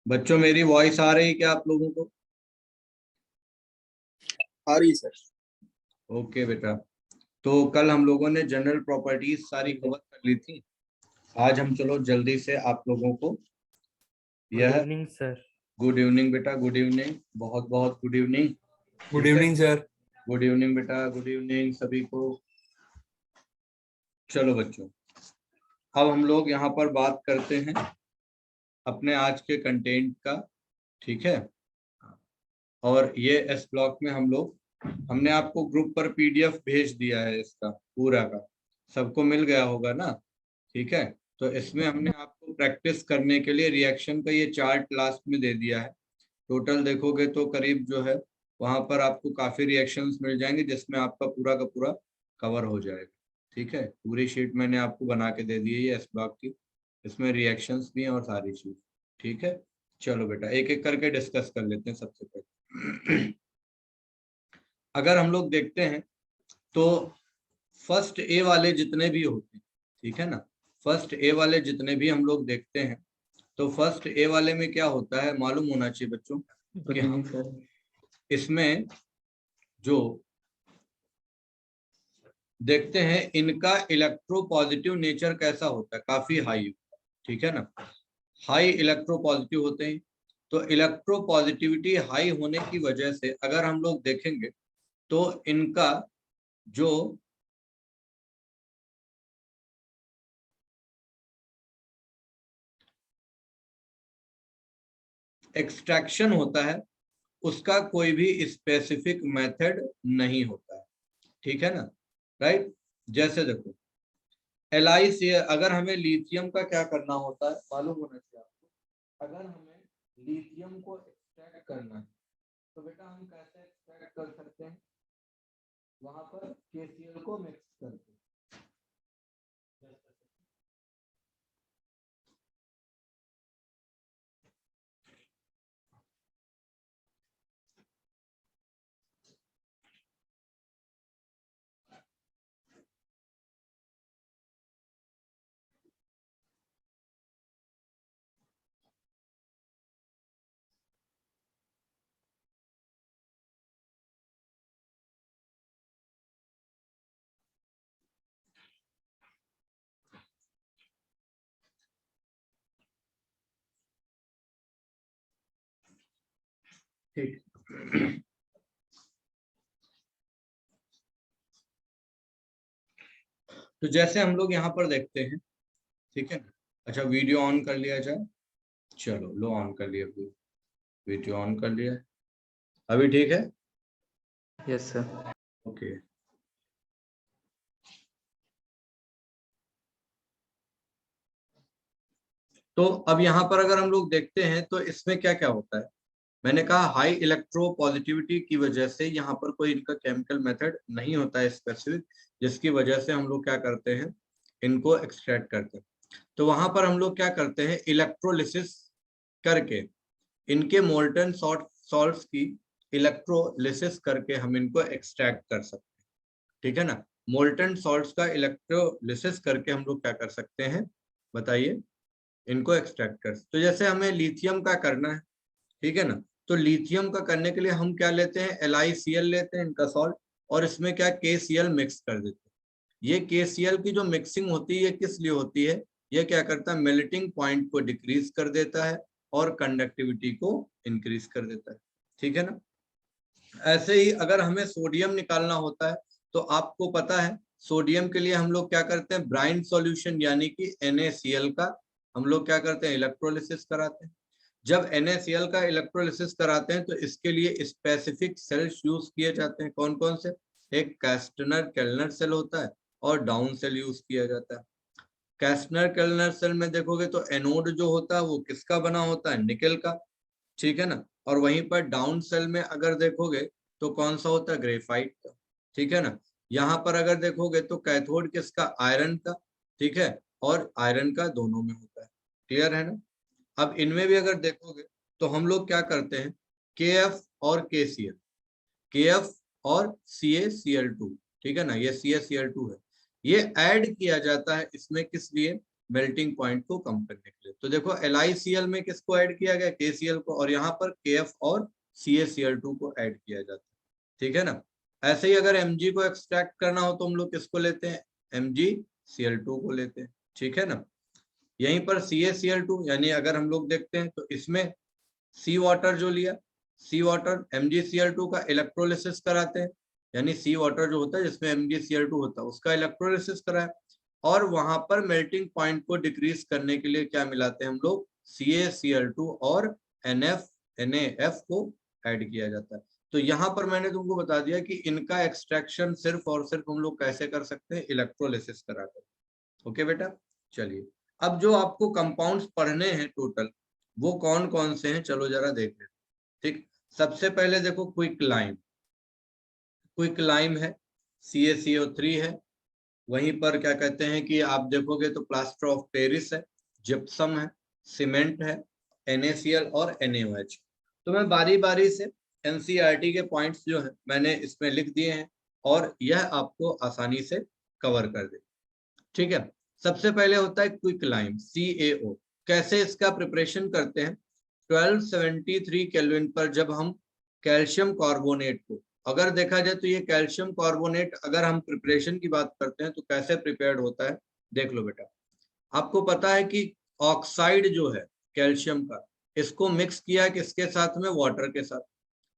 बच्चों मेरी वॉइस आ रही है क्या आप लोगों को? आ रही सर। ओके बेटा। तो कल हम लोगों ने जनरल प्रॉपर्टीज सारी कवर कर ली थी। आज हम चलो जल्दी से आप लोगों को गुड यह इवनिंग सर। गुड इवनिंग बेटा, गुड इवनिंग, बहुत बहुत good evening. Good evening sir. Good evening बेटा, गुड इवनिंग सभी को। चलो बच्चों, अब हम लोग यहाँ पर बात करते हैं अपने आज के कंटेंट का, ठीक है। और ये एस ब्लॉक में हमने आपको ग्रुप पर पीडीएफ भेज दिया है इसका पूरा का, सबको मिल गया होगा ना, ठीक है। तो इसमें हमने आपको प्रैक्टिस करने के लिए रिएक्शन का ये चार्ट लास्ट में दे दिया है। टोटल देखोगे तो करीब जो है वहां पर आपको काफी रिएक्शंस मिल जाएंगे जिसमें आपका पूरा का पूरा कवर हो जाएगा, ठीक है। पूरी शीट मैंने आपको बना के दे दी है ये एस ब्लॉक की, इसमें रिएक्शंस भी हैं और सारी चीज, ठीक है। चलो बेटा एक एक करके डिस्कस कर लेते हैं। सबसे पहले अगर हम लोग देखते हैं तो फर्स्ट ए वाले जितने भी होते हैं, ठीक है ना, फर्स्ट ए वाले जितने भी हम लोग देखते हैं तो फर्स्ट ए वाले में क्या होता है मालूम होना चाहिए बच्चों कि हम इसमें जो देखते हैं इनका इलेक्ट्रोपॉजिटिव नेचर कैसा होता है, काफी हाई होता है, ठीक है ना। हाई इलेक्ट्रोपॉजिटिव होते हैं। तो इलेक्ट्रोपॉजिटिविटी हाई होने की वजह से अगर हम लोग देखेंगे तो इनका जो एक्सट्रैक्शन होता है उसका कोई भी स्पेसिफिक मेथड नहीं होता है, ठीक है ना, राइट। जैसे देखो LiCl, अगर हमें लिथियम का क्या करना होता है मालूम होना चाहिए आपको। अगर हमें लिथियम को एक्सट्रैक्ट करना है तो बेटा हम कैसे एक्सट्रैक्ट कर सकते हैं, वहां पर KCl को मिक्स करके। ठीक। तो जैसे हम लोग यहाँ पर देखते हैं, ठीक है ना। अच्छा वीडियो ऑन कर लिया जाए, चलो लो ऑन कर लिया, वीडियो ऑन कर लिया, अभी ठीक है। Yes sir. ओके। तो अब यहाँ पर अगर हम लोग देखते हैं तो इसमें क्या क्या होता है, मैंने कहा हाई इलेक्ट्रोपॉजिटिविटी की वजह से यहाँ पर कोई इनका केमिकल मेथड नहीं होता है स्पेसिफिक, जिसकी वजह से हम लोग क्या करते हैं इनको एक्सट्रैक्ट करते हैं। तो वहां पर हम लोग क्या करते हैं इलेक्ट्रोलिसिस करके इनके मोल्टन सॉल्ट्स की इलेक्ट्रोलिसिस करके हम इनको एक्सट्रैक्ट कर सकते हैं, ठीक है ना। मोल्टन सॉल्ट्स का इलेक्ट्रोलिसिस करके हम लोग क्या कर सकते हैं बताइए, इनको एक्सट्रैक्ट कर। तो जैसे हमें लिथियम का करना है, ठीक है ना, तो लिथियम का करने के लिए हम क्या लेते हैं LiCl लेते हैं इनका सॉल्ट, और इसमें क्या KCl मिक्स कर देते हैं। ये KCl की जो मिक्सिंग होती है ये किस लिए होती है, ये क्या करता है मेल्टिंग पॉइंट को डिक्रीज कर देता है और कंडक्टिविटी को इंक्रीज कर देता है, ठीक है ना। ऐसे ही अगर हमें सोडियम निकालना होता है तो आपको पता है सोडियम के लिए हम लोग क्या करते हैं ब्राइन सॉल्यूशन यानी कि NaCl का हम लोग क्या करते हैं इलेक्ट्रोलिसिस कराते हैं। जब NaCl का इलेक्ट्रोलिसिस कराते हैं तो इसके लिए स्पेसिफिक सेल्स यूज किए जाते हैं। कौन कौन से, एक कैस्टनर केल्नर सेल होता है और डाउन सेल यूज किया जाता है। कैस्टनर केल्नर सेल में देखोगे तो एनोड जो होता है वो किसका बना होता है, निकेल का, ठीक है ना। और वहीं पर डाउन सेल में अगर देखोगे तो कौन सा होता है, ग्रेफाइट का, ठीक है ना। यहाँ पर अगर देखोगे तो कैथोड किसका, आयरन का, ठीक है, और आयरन का दोनों में होता है, क्लियर है ना। अब इनमें भी अगर देखोगे तो हम लोग क्या करते हैं KF और KCl, KF और CaCl2, ठीक है ना, ये CaCl2 है, ये ऐड किया जाता है इसमें किस लिए, मेल्टिंग पॉइंट को कम करने के लिए। तो देखो LiCl में किसको ऐड किया गया, KCl को, और यहाँ पर KF और CaCl2 को ऐड किया जाता है, ठीक है ना। ऐसे ही अगर Mg को एक्सट्रैक्ट करना हो तो हम लोग किसको लेते हैं, MgCl2 को लेते हैं, ठीक है ना। यहीं पर CaCl2 यानी अगर हम लोग देखते हैं तो इसमें सी वाटर जो लिया, सी वाटर MgCl2 का इलेक्ट्रोलिसिस कराते हैं, यानी सी वाटर जो होता है जिसमें MgCl2 होता है उसका इलेक्ट्रोलिसिस कराए, और वहां पर मेल्टिंग पॉइंट को डिक्रीज करने के लिए क्या मिलाते हैं हम लोग, CaCl2 और NaF को ऐड किया जाता है। तो यहाँ पर मैंने तुमको बता दिया कि इनका एक्सट्रैक्शन सिर्फ और सिर्फ हम लोग कैसे कर सकते हैं, इलेक्ट्रोलिसिस कराकर। ओके बेटा, चलिए अब जो आपको कंपाउंड्स पढ़ने हैं टोटल वो कौन कौन से हैं, चलो जरा देख लेते। ठीक, सबसे पहले देखो क्विक लाइम, क्विक लाइम है, CaCO3 है। वहीं पर क्या कहते हैं कि आप देखोगे तो प्लास्टर ऑफ पेरिस है, जिप्सम है, सीमेंट है, NaCl और NaOH। तो मैं बारी बारी से NCERT के पॉइंट्स जो है मैंने इसमें लिख दिए हैं और यह आपको आसानी से कवर कर दे, ठीक है। सबसे पहले होता है क्विक लाइम CaO। कैसे इसका प्रिपरेशन करते हैं, 1273 केल्विन पर जब हम कैल्शियम कार्बोनेट को, अगर देखा जाए तो ये कैल्शियम कार्बोनेट अगर हम प्रिपरेशन की बात करते हैं तो कैसे प्रिपेयर्ड होता है, देख लो बेटा। आपको पता है कि ऑक्साइड जो है कैल्शियम का, इसको मिक्स किया किसके साथ में, वाटर के साथ।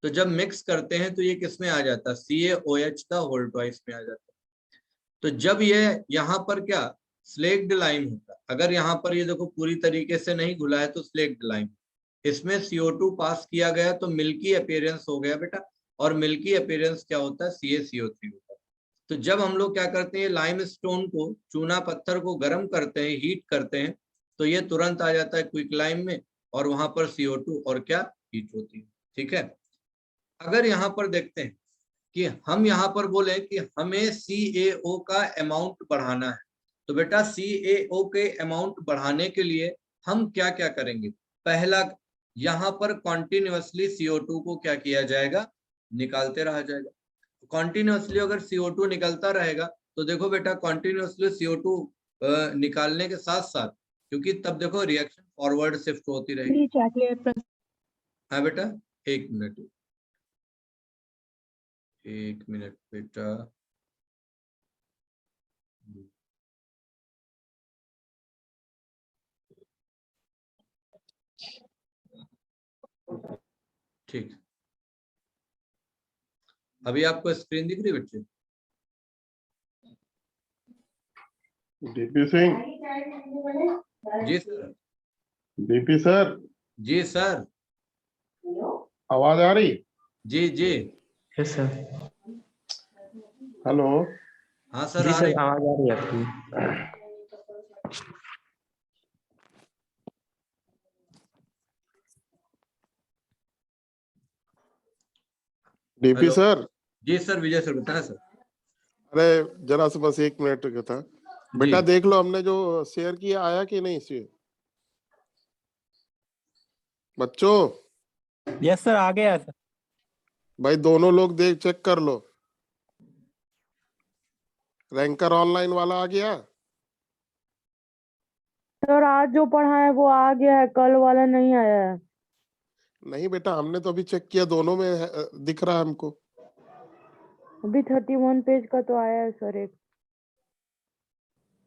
तो जब मिक्स करते हैं तो ये किस में आ जाता है, CaOH का होल ट्वाइस में आ जाता है। तो जब ये यहाँ पर क्या स्लेक्ड लाइम होता है, अगर यहाँ पर ये देखो पूरी तरीके से नहीं घुला है तो स्लेक्ड लाइम, इसमें CO2 पास किया गया तो मिल्की अपीयरेंस हो गया बेटा, और मिल्की अपीयरेंस क्या होता है, CaCO3 होता है। तो जब हम लोग क्या करते हैं, लाइम स्टोन को, चूना पत्थर को गर्म करते हैं, हीट करते हैं, तो ये तुरंत आ जाता है क्विक लाइम में, और वहां पर CO2 और क्या हीट होती है, ठीक है। अगर यहाँ पर देखते हैं कि हम यहाँ पर बोले कि हमें CaO का अमाउंट बढ़ाना है, तो बेटा CaO के अमाउंट बढ़ाने के लिए हम क्या क्या करेंगे। पहला, यहाँ पर कॉन्टिन्यूअसली CO2 को क्या किया जाएगा, निकालते रहा जाएगा। कॉन्टिन्यूअसली अगर CO2 निकलता रहेगा तो देखो बेटा कॉन्टिन्यूअसली CO2 निकालने के साथ साथ, क्योंकि तब देखो रिएक्शन फॉरवर्ड शिफ्ट होती रहेगी। हाँ बेटा, एक मिनट, एक मिनट बेटा। ठीक, अभी आपको स्क्रीन दिख रही है बच्चे? DP Singh, ji sir. DP sir, जी सर। आवाज आ रही? जी जी। Yes sir. हेलो। हाँ सर, जी आ सर, रही। आवाज आ रही है आपकी। DP hello. सर, जी सर, विजय सर बताएं सर। अरे जरा से बस 1 मिनट का था जी बेटा। देख लो हमने जो शेयर किया आया कि नहीं शेयर बच्चों। यस सर, आ गया सर। भाई दोनों लोग देख चेक कर लो। रैंकर ऑनलाइन वाला आ गया? सर आज जो पढ़ा है वो आ गया है, कल वाला नहीं आया है। नहीं बेटा, हमने तो अभी चेक किया, दोनों में दिख रहा है हमको। अभी 31 पेज का तो आया है सर एक।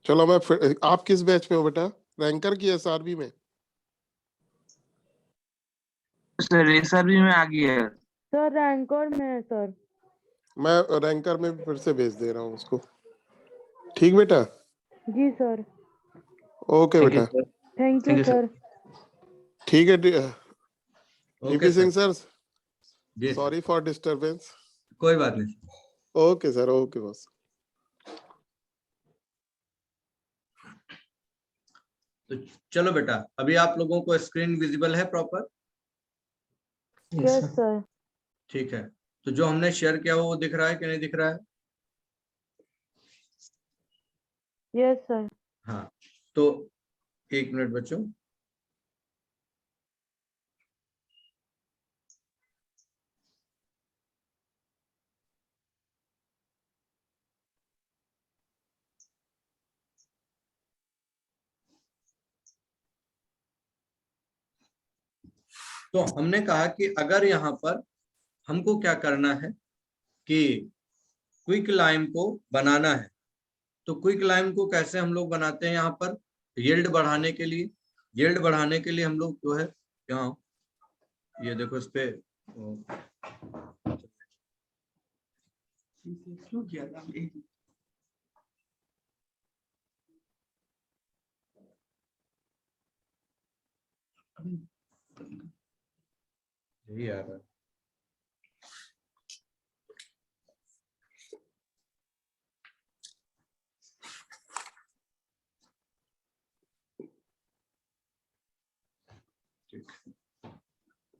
चलो मैं फिर, आप किस बैच में हो बेटा, रैंकर की SRB में? सर SRB में आ गया है। सर रैंकर में है सर। मैं रैंकर में फिर से भेज दे रहा हूँ उसको। ठीक बेटा, जी सर। ओके थैंक यू बेटा। Sir. Thank thank you you sir. Sir. ठीक है okay DP Singh sir. Sir, जी सर, सॉरी फॉर डिस्टरबेंस। कोई बात नहीं। ओके सर, ओके बस। तो चलो बेटा, अभी आप लोगों को स्क्रीन विजिबल है proper? Yes yes sir. Sir. ठीक है। तो जो हमने शेयर किया वो दिख रहा है कि नहीं दिख रहा है? Yes sir. हाँ, तो एक मिनट बच्चों। तो हमने कहा कि अगर यहाँ पर हमको क्या करना है कि क्विक लाइम को बनाना है, तो क्विक लाइम को कैसे हम लोग बनाते हैं? यहाँ पर यील्ड बढ़ाने के लिए, यील्ड बढ़ाने के लिए हम लोग जो है यहाँ ये देखो इस पे यही आ रहा है।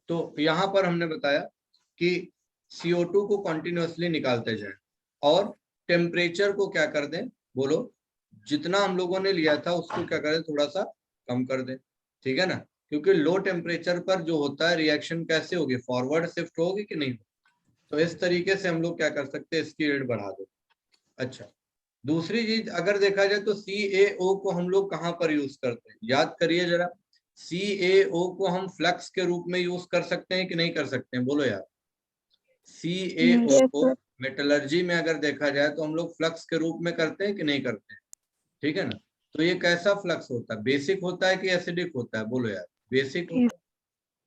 तो यहाँ पर हमने बताया कि CO2 को कंटिन्यूअसली निकालते जाएं और टेम्परेचर को क्या कर दें, बोलो, जितना हम लोगों ने लिया था उसको क्या करें, थोड़ा सा कम कर दें, ठीक है ना? क्योंकि लो टेम्परेचर पर जो होता है रिएक्शन कैसे होगी, फॉरवर्ड शिफ्ट होगी कि नहीं? तो इस तरीके से हम लोग क्या कर सकते हैं, इसकी रेट बढ़ा दो। अच्छा, दूसरी चीज अगर देखा जाए तो CaO को हम लोग कहाँ पर यूज करते हैं, याद करिए जरा। CaO को हम फ्लक्स के रूप में यूज कर सकते हैं कि नहीं कर सकते हैं, बोलो यार। CaO को मेटलर्जी में अगर देखा जाए तो हम लोग फ्लक्स के रूप में करते हैं कि नहीं करते हैं, ठीक है ना? तो ये कैसा फ्लक्स होता है, बेसिक होता है कि एसिडिक होता है, बोलो यार। बेसिक होता है,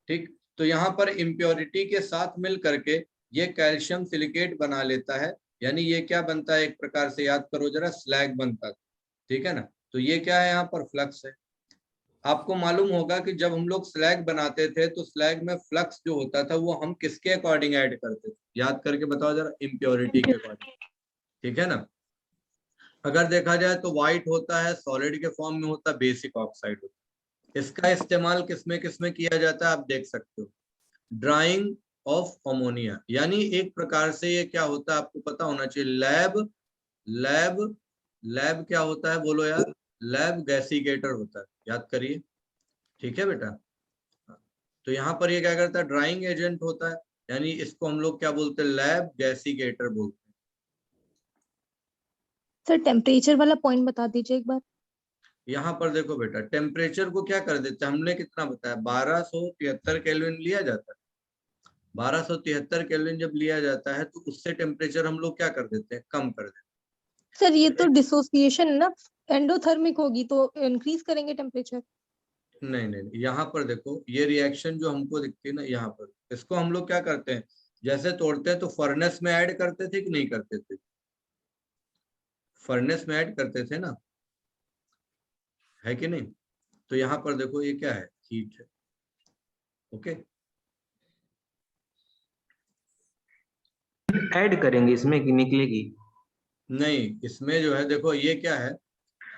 ठीक। तो यहाँ पर इम्प्योरिटी के साथ मिल करके ये कैल्शियम सिलिकेट बना लेता है, यानी ये क्या बनता है, एक प्रकार से याद करो जरा, स्लैग बनता है, ठीक है ना? तो ये क्या है, यहाँ पर फ्लक्स है। आपको मालूम होगा कि जब हम लोग स्लैग बनाते थे तो स्लैग में फ्लक्स जो होता था वो हम किसके अकॉर्डिंग ऐड करते थे, याद करके बताओ जरा, इम्प्योरिटी के अकॉर्डिंग, ठीक है ना? अगर देखा जाए तो व्हाइट होता है, सॉलिड के फॉर्म में होता है, बेसिक ऑक्साइड होता है। इसका इस्तेमाल किसमें किसमें किया जाता है, आप देख सकते हो। ड्राइंग ऑफ अमोनिया, यानी एक प्रकार से ये क्या होता है आपको पता होना चाहिए, लैब लैब लैब क्या होता है, बोलो यार, लैब गैसीकेटर होता है, याद करिए, ठीक है बेटा? तो यहाँ पर ये क्या करता है, ड्राइंग एजेंट होता है, यानी इसको हम लोग क्या बोलते हैं, लैब गैसीकेटर बोलते हैं। सर टेम्परेचर वाला पॉइंट बता दीजिए एक बार। यहाँ पर देखो बेटा, टेम्परेचर को क्या कर देते हैं, हमने कितना बताया, 1273 केल्विन लिया जाता है। 1273 केल्विन जब लिया जाता है तो उससे टेम्परेचर हम लोग क्या कर देते हैं, कम कर देते हैं। सर ये तो डिसोसिएशन ना, एंडोथर्मिक होगी तो इंक्रीज करेंगे टेम्परेचर। नहीं नहीं नहीं, यहाँ पर देखो ये रिएक्शन जो हमको दिखती है ना, यहाँ पर इसको हम लोग क्या करते हैं, जैसे तोड़ते हैं तो फर्नेस में ऐड करते थे कि नहीं करते थे, फर्नेस में ऐड करते थे ना, है कि नहीं? तो यहाँ पर देखो ये क्या है, हीट है, ओके। ऐड करेंगे इसमें कि निकलेगी? नहीं, इसमें जो है देखो ये क्या है,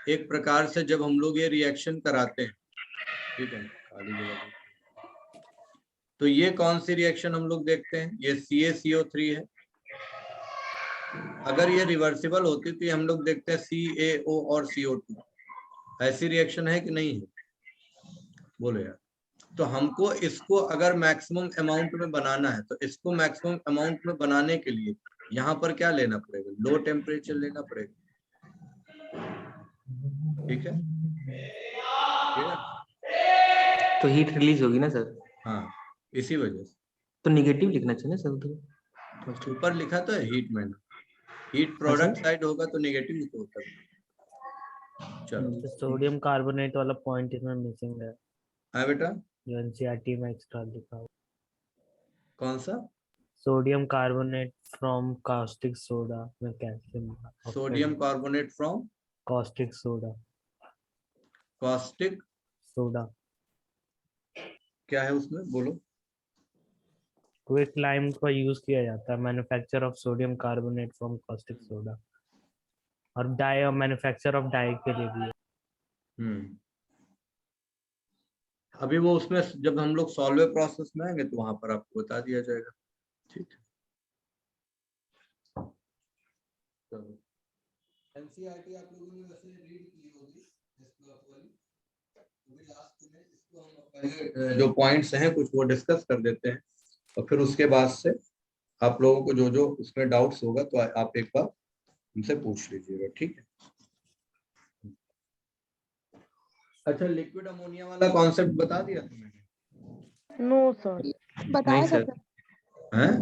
एक प्रकार से जब हम लोग ये रिएक्शन कराते हैं, ठीक है, खाली जगह दो। तो ये कौन सी रिएक्शन हम लोग देखते हैं, ये CaCO3 है। अगर ये रिवर्सिबल होती तो ये हम लोग देखते हैं CaO और CO2। ऐसी रिएक्शन है कि नहीं है, बोलो यार? तो हमको इसको अगर मैक्सिमम अमाउंट में बनाना है तो इसको मैक्सिमम अमाउंट में बनाने के लिए यहाँ पर क्या लेना पड़ेगा, लो टेम्परेचर लेना पड़ेगा, ठीक है, ठीक है? तो हीट रिलीज होगी ना सर? हाँ, इसी वजह से तो निगेटिव लिखना चाहिए ना सर उधर। ऊपर लिखा तो है हीट, मैंने हीट प्रोडक्ट साइड होगा तो नेगेटिव ही तो होता है। चलो सोडियम कार्बोनेट वाला पॉइंट इसमें मिसिंग है, हाँ बेटा, जो एनसीईआरटी में एक्स्ट्रा लिखा हुआ। कौन सा? Sodium carbonate from caustic soda में calcium sodium carbonate from caustic soda. Caustic soda क्या है उसमें, बोलो। क्विक लाइम का यूज किया जाता है, manufacture of sodium carbonate from caustic soda, और डाई और मैन्युफैक्चर ऑफ डाई के लिए भी है। अभी वो उसमें जब हम लोग सॉल्वे प्रोसेस में आएंगे तो वहां पर आपको बता दिया जाएगा, ठीक है? एनसीईआरटी आप लोगों ने वैसे रीड की होगी इस ब्लॉक वाली, अभी लास्ट में इसको हम पहले जो पॉइंट्स हैं कुछ वो डिस्कस कर देते हैं और फिर उसके बाद से आप लोगों को जो जो उसमें डाउट्स होगा तो आप एक बार हमसे पूछ लीजिएगा, ठीक है? अच्छा, लिक्विड अमोनिया वाला कॉन्सेप्ट बता दिया था मैंने, नो सर। बताया नहीं था सर। सर। हैं?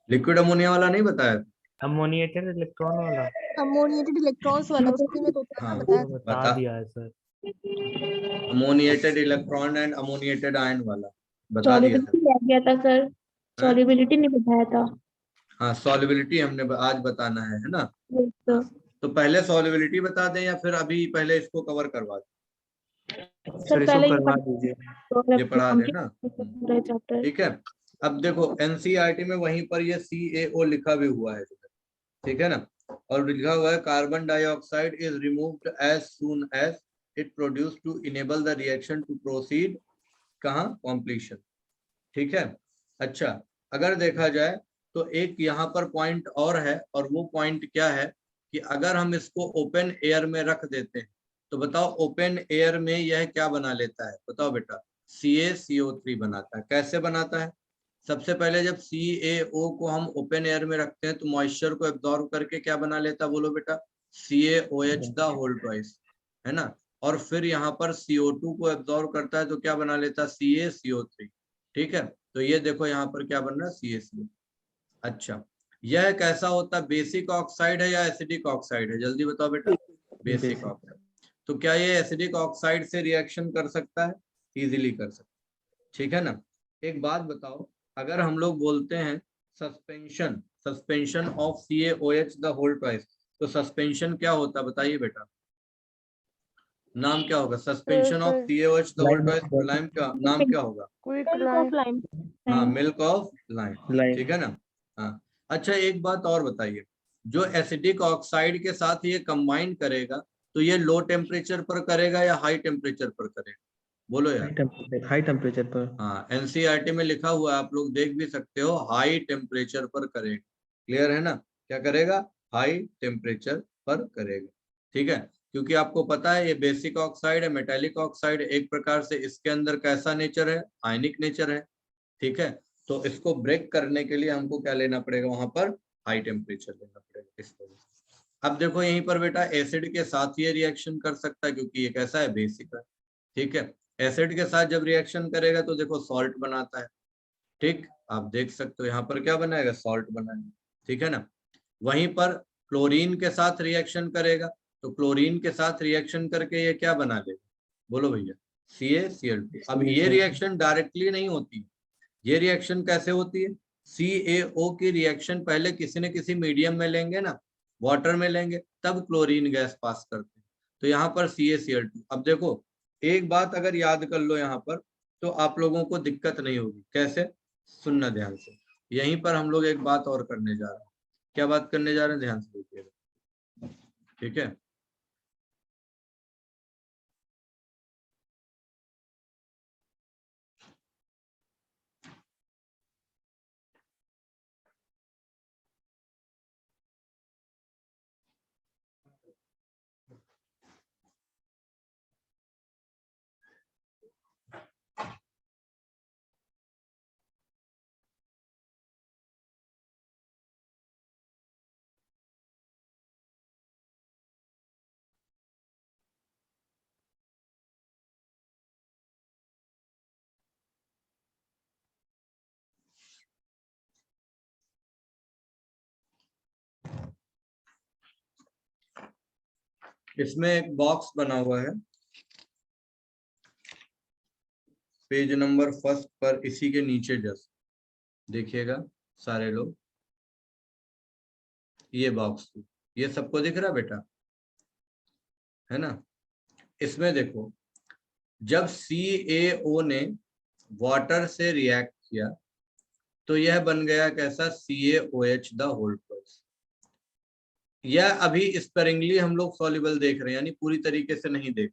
लिक्विड अमोनिया वाला नहीं बताया? अमोनिएटेड इलेक्ट्रॉन वाला अमोनिएटेड इलेक्ट्रॉन्स वाला उसमें मैं 2-4 हाँ, बताया तो था। बता बता। दिया है sir. Ammoniated electron and ammoniated ion वाला बता दिया था। सॉलिबिलिटी रह गया था सर, हैं? सॉलिबिलिटी नहीं बताया था। हाँ, सॉल्युबिलिटी हमने आज बताना है ना? Yes, sir. हाँ, तो पहले सॉल्युबिलिटी बता दें या फिर अभी पहले इसको कवर करवा दें? सर इसको पहले ये करवा दीजिए। ये पढ़ा दें ना? चैप्टर। ठीक है। अब देखो एनसीईआरटी में वहीं पर ये CaO लिखा भी हुआ है, ठीक है ना? और लिखा हुआ है carbon dioxide is removed as soon as it produce to enable the reaction to proceed कहाँ कॉम्प्लीशन। ठीक है। अच्छा, अगर देखा जाए तो एक यहाँ पर पॉइंट और है, और वो पॉइंट क्या है कि अगर हम इसको ओपन एयर में रख देते हैं तो बताओ ओपन एयर में यह क्या बना लेता है? बताओ बेटा। CaCO3 बनाता है। कैसे बनाता है? सबसे पहले जब CaO को हम ओपन एयर में रखते हैं तो मॉइस्चर को एब्जॉर्ब करके क्या बना लेता है? बोलो बेटा। CaOH द होल ट्वाइस, है ना? और फिर यहाँ पर CO2 को एब्जॉर्ब करता है तो क्या बना लेता है? CaCO3। ठीक है, तो ये देखो यहाँ पर क्या बन रहा है? CaCO। अच्छा, यह कैसा होता है? बेसिक ऑक्साइड है या एसिडिक ऑक्साइड है? जल्दी बताओ बेटा। Basic oxide. तो क्या ये एसिडिक ऑक्साइड से रिएक्शन कर सकता है? इजीली कर सकता है। ठीक है ना? एक बात बताओ, अगर हम लोग बोलते हैं suspension of CaOH the whole twice, तो सस्पेंशन क्या होता है? बताइए बेटा, नाम क्या होगा? Suspension of CaOH the whole twice lime का नाम क्या होगा? Quick Milk of lime. lime. हाँ, मिल्क ऑफ लाइम। ठीक है ना? हाँ। अच्छा, एक बात और बताइए, जो एसिडिक ऑक्साइड के साथ ये कंबाइन करेगा तो ये लो टेम्परेचर पर करेगा या हाई टेम्परेचर पर करेगा? बोलो यार। हाई टेम्परेचर पर। हाँ, एनसीईआरटी में लिखा हुआ है, आप लोग देख भी सकते हो, हाई टेम्परेचर पर करेगा। क्लियर है ना? क्या करेगा? हाई टेम्परेचर पर करेगा। ठीक है, क्योंकि आपको पता है ये बेसिक ऑक्साइड है, मेटेलिक ऑक्साइड, एक प्रकार से इसके अंदर कैसा नेचर है? आयनिक नेचर है। ठीक है, तो इसको ब्रेक करने के लिए हमको क्या लेना पड़ेगा? वहां पर हाई टेम्परेचर लेना पड़ेगा, इस वजह से। अब देखो यहीं पर बेटा एसिड के साथ ये रिएक्शन कर सकता है क्योंकि ये कैसा है? बेसिक है। ठीक है, एसिड के साथ जब रिएक्शन करेगा तो देखो सॉल्ट बनाता है। ठीक, आप देख सकते हो यहाँ पर क्या बनाएगा? सॉल्ट बनाएगा। ठीक है ना? वहीं पर क्लोरीन के साथ रिएक्शन करेगा तो क्लोरीन के साथ रिएक्शन करके ये क्या बना लेगा? बोलो भैया। CaCl2। अब ये रिएक्शन डायरेक्टली नहीं होती, ये रिएक्शन कैसे होती है? CaO की रिएक्शन पहले किसी न किसी मीडियम में लेंगे ना, वाटर में लेंगे, तब क्लोरीन गैस पास करते हैं। तो यहाँ पर CaCl2। अब देखो एक बात अगर याद कर लो यहाँ पर तो आप लोगों को दिक्कत नहीं होगी। कैसे? सुनना ध्यान से। यहीं पर हम लोग एक बात और करने जा रहे हैं। क्या बात करने जा रहे हैं? ध्यान से देखिएगा। ठीक है, इसमें एक बॉक्स बना हुआ है पेज नंबर 1 पर, इसी के नीचे जस्ट देखिएगा सारे लोग, ये बॉक्स, ये सबको दिख रहा बेटा? है ना? इसमें देखो, जब CaO ने वाटर से रिएक्ट किया तो यह बन गया कैसा? CaOH the whole twice. यह अभी स्पेरिंगली हम लोग सॉल्युबल देख रहे हैं, यानी पूरी तरीके से नहीं देख,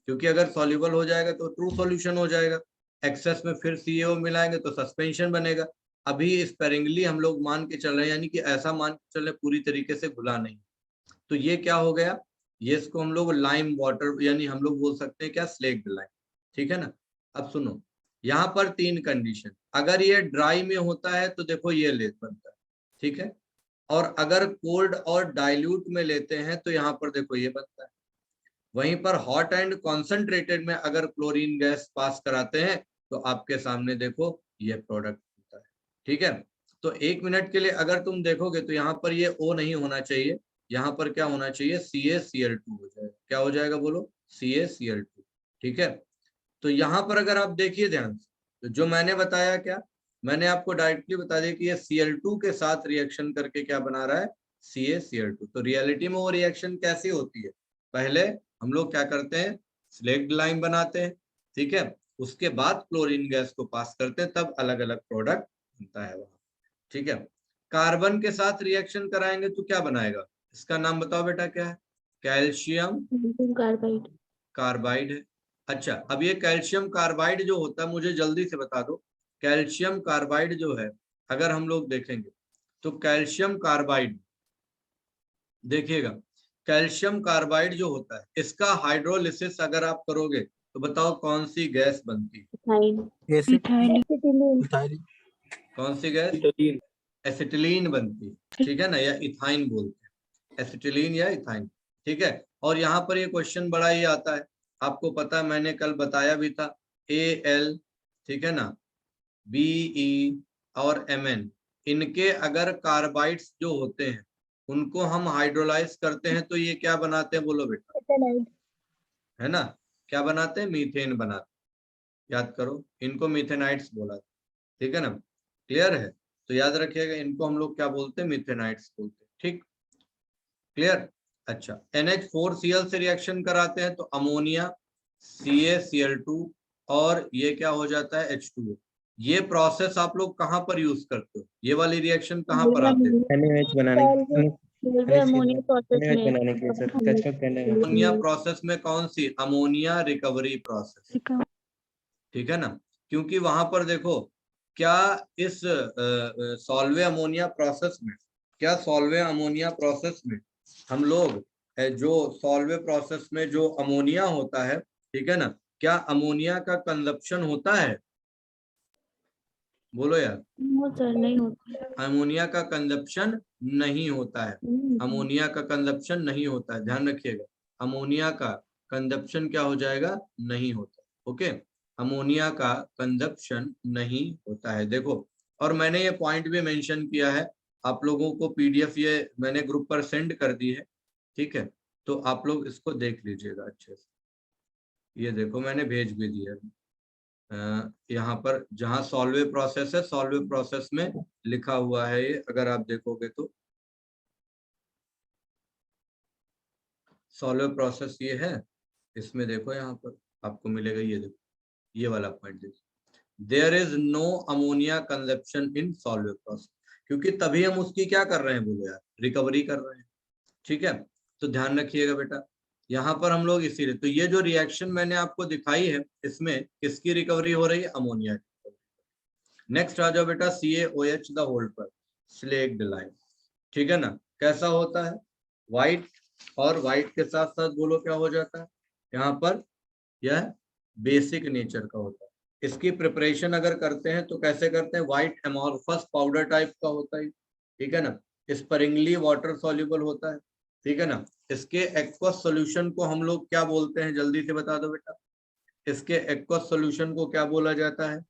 क्योंकि अगर सॉल्युबल हो जाएगा तो ट्रू सॉल्यूशन हो जाएगा, एक्सेस में फिर CaO मिलाएंगे तो सस्पेंशन बनेगा। अभी स्पेरिंगली हम लोग मान के चल रहे हैं, यानी कि ऐसा मान के चल रहे पूरी तरीके से घुला नहीं। तो ये क्या हो गया? ये इसको हम लोग लाइम वाटर, यानी हम लोग बोल सकते हैं क्या? Slaked lime. ठीक है ना? अब सुनो, यहाँ पर 3 कंडीशन। अगर ये ड्राई में होता है तो देखो ये लेस बनता है। ठीक है, और अगर कोल्ड और डाइल्यूट में लेते हैं तो यहाँ पर देखो ये बनता है। वहीं पर हॉट एंड कॉन्सेंट्रेटेड में अगर क्लोरीन गैस पास कराते हैं तो आपके सामने देखो ये प्रोडक्ट होता है। ठीक है, तो 1 मिनट के लिए अगर तुम देखोगे तो यहाँ पर ये O नहीं होना चाहिए, यहाँ पर क्या होना चाहिए, CaCl2 हो जाएगा। क्या हो जाएगा बोलो, CaCl2। ठीक है, तो यहाँ पर अगर आप देखिए ध्यान से, तो जो मैंने बताया, क्या मैंने आपको डायरेक्टली बता दिया कि ये Cl2 के साथ रिएक्शन करके क्या बना रहा है, CaCl2। तो रियलिटी में वो रिएक्शन कैसी होती है, पहले हम लोग क्या करते हैं, स्लेक्ड लाइम बनाते हैं, ठीक है, उसके बाद क्लोरीन गैस को पास करते हैं, तब अलग अलग प्रोडक्ट बनता है वहां। ठीक है, कार्बन के साथ रिएक्शन कराएंगे तो क्या बनाएगा, इसका नाम बताओ बेटा, क्या है, कैल्शियम कार्बाइड। कार्बाइड है। अच्छा, अब ये कैल्शियम कार्बाइड जो होता है, मुझे जल्दी से बता दो, कैल्शियम कार्बाइड जो है, अगर हम लोग देखेंगे तो कैल्शियम कार्बाइड, देखिएगा, कैल्शियम कार्बाइड जो होता है, इसका हाइड्रोलिसिस अगर आप करोगे तो बताओ कौन सी गैस बनती है, कौन सी गैस, एसिटिलीन बनती है। ठीक है ना, या इथाइन बोलते हैं, एसिटिलीन या इथाइन। ठीक है, और यहाँ पर ये क्वेश्चन बड़ा ही आता है, आपको पता है, मैंने कल बताया भी था, Al, ठीक है ना, Be और Mn, इनके अगर कार्बाइड्स जो होते हैं उनको हम हाइड्रोलाइज करते हैं तो ये क्या बनाते हैं, बोलो बेटा, है ना, क्या बनाते हैं, मीथेन बनाते हैं। याद करो, इनको मीथेनाइट्स बोला, ठीक है ना, क्लियर है, तो याद रखिएगा, इनको हम लोग क्या बोलते हैं, मीथेनाइट्स बोलते हैं। ठीक, क्लियर। अच्छा, NH4Cl से रिएक्शन कराते हैं तो अमोनिया, CaCl2, और ये क्या हो जाता है, H2O। ये प्रोसेस आप लोग कहाँ पर यूज करते हो, ये वाली रिएक्शन कहाँ पर आते हैं, NaOH बनाने अमोनिया प्रोसेस में बनाने के सर, कैचअप करने का। अमोनिया प्रोसेस में कौन सी, अमोनिया रिकवरी प्रोसेस, ठीक है ना, क्योंकि वहां पर देखो, क्या इस सॉल्वे अमोनिया प्रोसेस में, क्या सॉल्वे अमोनिया प्रोसेस में हम लोग जो सॉल्वे प्रोसेस में जो अमोनिया होता है, ठीक है ना, क्या अमोनिया का कंजप्शन होता है, बोलो यार, सर नहीं होता। अमोनिया का कंजप्शन नहीं होता है, अमोनिया का कंजप्शन नहीं होता है, ध्यान रखिएगा, अमोनिया का कंजप्शन क्या हो जाएगा, नहीं होता। ओके, अमोनिया का कंजप्शन नहीं होता है। देखो, और मैंने ये पॉइंट भी मेंशन किया है, आप लोगों को PDF ये मैंने ग्रुप पर सेंड कर दी है, ठीक है, तो आप लोग इसको देख लीजिएगा अच्छे से। ये देखो, मैंने भेज भी दिया है, यहाँ पर जहाँ सॉल्वे प्रोसेस है, सॉल्वे प्रोसेस में लिखा हुआ है ये, अगर आप देखोगे तो सॉल्वे प्रोसेस ये है, इसमें देखो, यहाँ पर आपको मिलेगा, ये देखो, ये वाला पॉइंट देखो, there is no ammonia consumption in Solvay process, क्योंकि तभी हम उसकी क्या कर रहे हैं, बोलो यार, रिकवरी कर रहे हैं। ठीक है, तो ध्यान रखिएगा बेटा, यहाँ पर हम लोग इसीलिए, तो ये जो रिएक्शन मैंने आपको दिखाई है, इसमें किसकी रिकवरी हो रही है, अमोनिया की। नेक्स्ट आ जाओ बेटा, CaOH द होल पर स्लेक्ड लाइम, ठीक है ना, कैसा होता है, व्हाइट, और व्हाइट के साथ साथ बोलो क्या हो जाता है, यहाँ पर यह बेसिक नेचर का होता है। इसकी प्रिपरेशन अगर करते हैं तो कैसे करते हैं, व्हाइट एमोर्फस पाउडर टाइप का होता है, ठीक है ना, स्प्रिंगली वाटर सॉल्युबल होता है, ठीक है ना। इसके एक्वस सॉल्यूशन को हम लोग क्या बोलते हैं, जल्दी से बता दो बेटा, इसके एक्वस सॉल्यूशन को क्या बोला जाता है,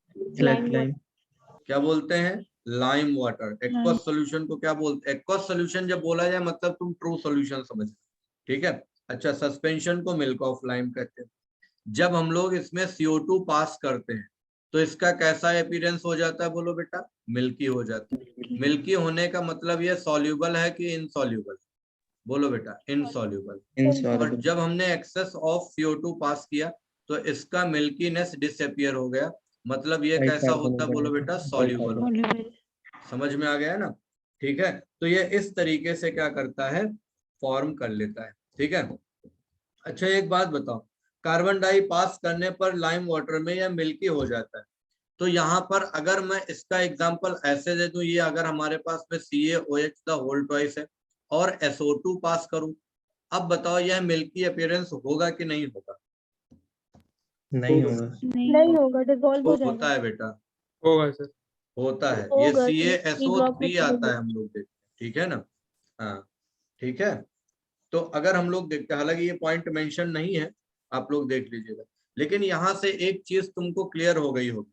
क्या बोलते हैं, लाइम वाटर। एक्वस सॉल्यूशन को क्या बोलते हैं, एक्वस सॉल्यूशन जब बोला जाए मतलब तुम ट्रू सॉल्यूशन समझ, ठीक है। अच्छा, सस्पेंशन को मिल्क ऑफ लाइम कहते हैं। जब हम लोग इसमें CO2 पास करते हैं तो इसका कैसा अपीयरेंस हो जाता है, बोलो बेटा, मिल्की हो जाता है। मिल्की होने का मतलब ये सॉल्युबल है कि इनसॉल्युबल, बोलो बेटा, इनसॉल्युबल। और जब हमने एक्सेस ऑफ CO2 पास किया तो इसका मिल्कीनेस डिसअपियर हो गया, मतलब ये कैसा होता है, बोलो बेटा, सॉल्युबल। समझ में आ गया ना, ठीक है। तो ये इस तरीके से क्या करता है, फॉर्म कर लेता है, ठीक है। अच्छा, एक बात बताओ, कार्बन डाई पास करने पर लाइम वाटर में यह मिल्की हो जाता है, तो यहाँ पर अगर मैं इसका एग्जांपल ऐसे दे दूं, ये अगर हमारे पास में CaOH द होल ट्वाइस है और SO2 पास करूं, अब बताओ यह मिल्की अपीयरेंस होगा कि नहीं होगा, नहीं होगा, नहीं होगा, डिसॉल्व हो होता जाएगा। है बेटा, होगा सर, होता है, ये होगा, CaSO3 आता है, हम लोग देखते हैं, ठीक है ना, हाँ, ठीक है। तो अगर हम लोग देखते हैं, हालांकि ये पॉइंट मेंशन नहीं है, आप लोग देख लीजिएगा, लेकिन यहाँ से एक चीज तुमको क्लियर हो गई होगी,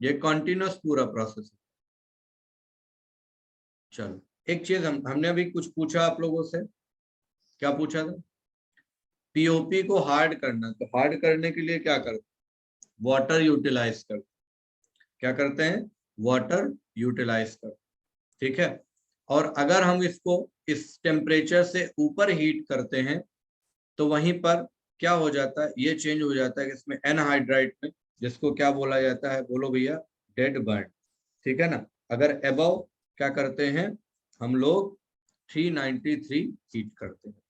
ये कॉन्टिन्यूस पूरा प्रोसेस है। चलो एक चीज हमने अभी कुछ पूछा आप लोगों से, क्या पूछा था? पीओपी को हार्ड करना, तो हार्ड करने के लिए क्या करते? वाटर यूटिलाइज करते। क्या करते हैं? वाटर यूटिलाइज करते, ठीक है। और अगर हम इसको इस टेम्परेचर से ऊपर हीट करते हैं तो वहीं पर क्या हो जाता है, ये चेंज हो जाता है कि इसमें एनहाइड्राइड में, जिसको क्या बोला जाता है, बोलो भैया? डेड बर्न, ठीक है ना। अगर अबव क्या करते हैं हम लोग 393 हीट करते हैं,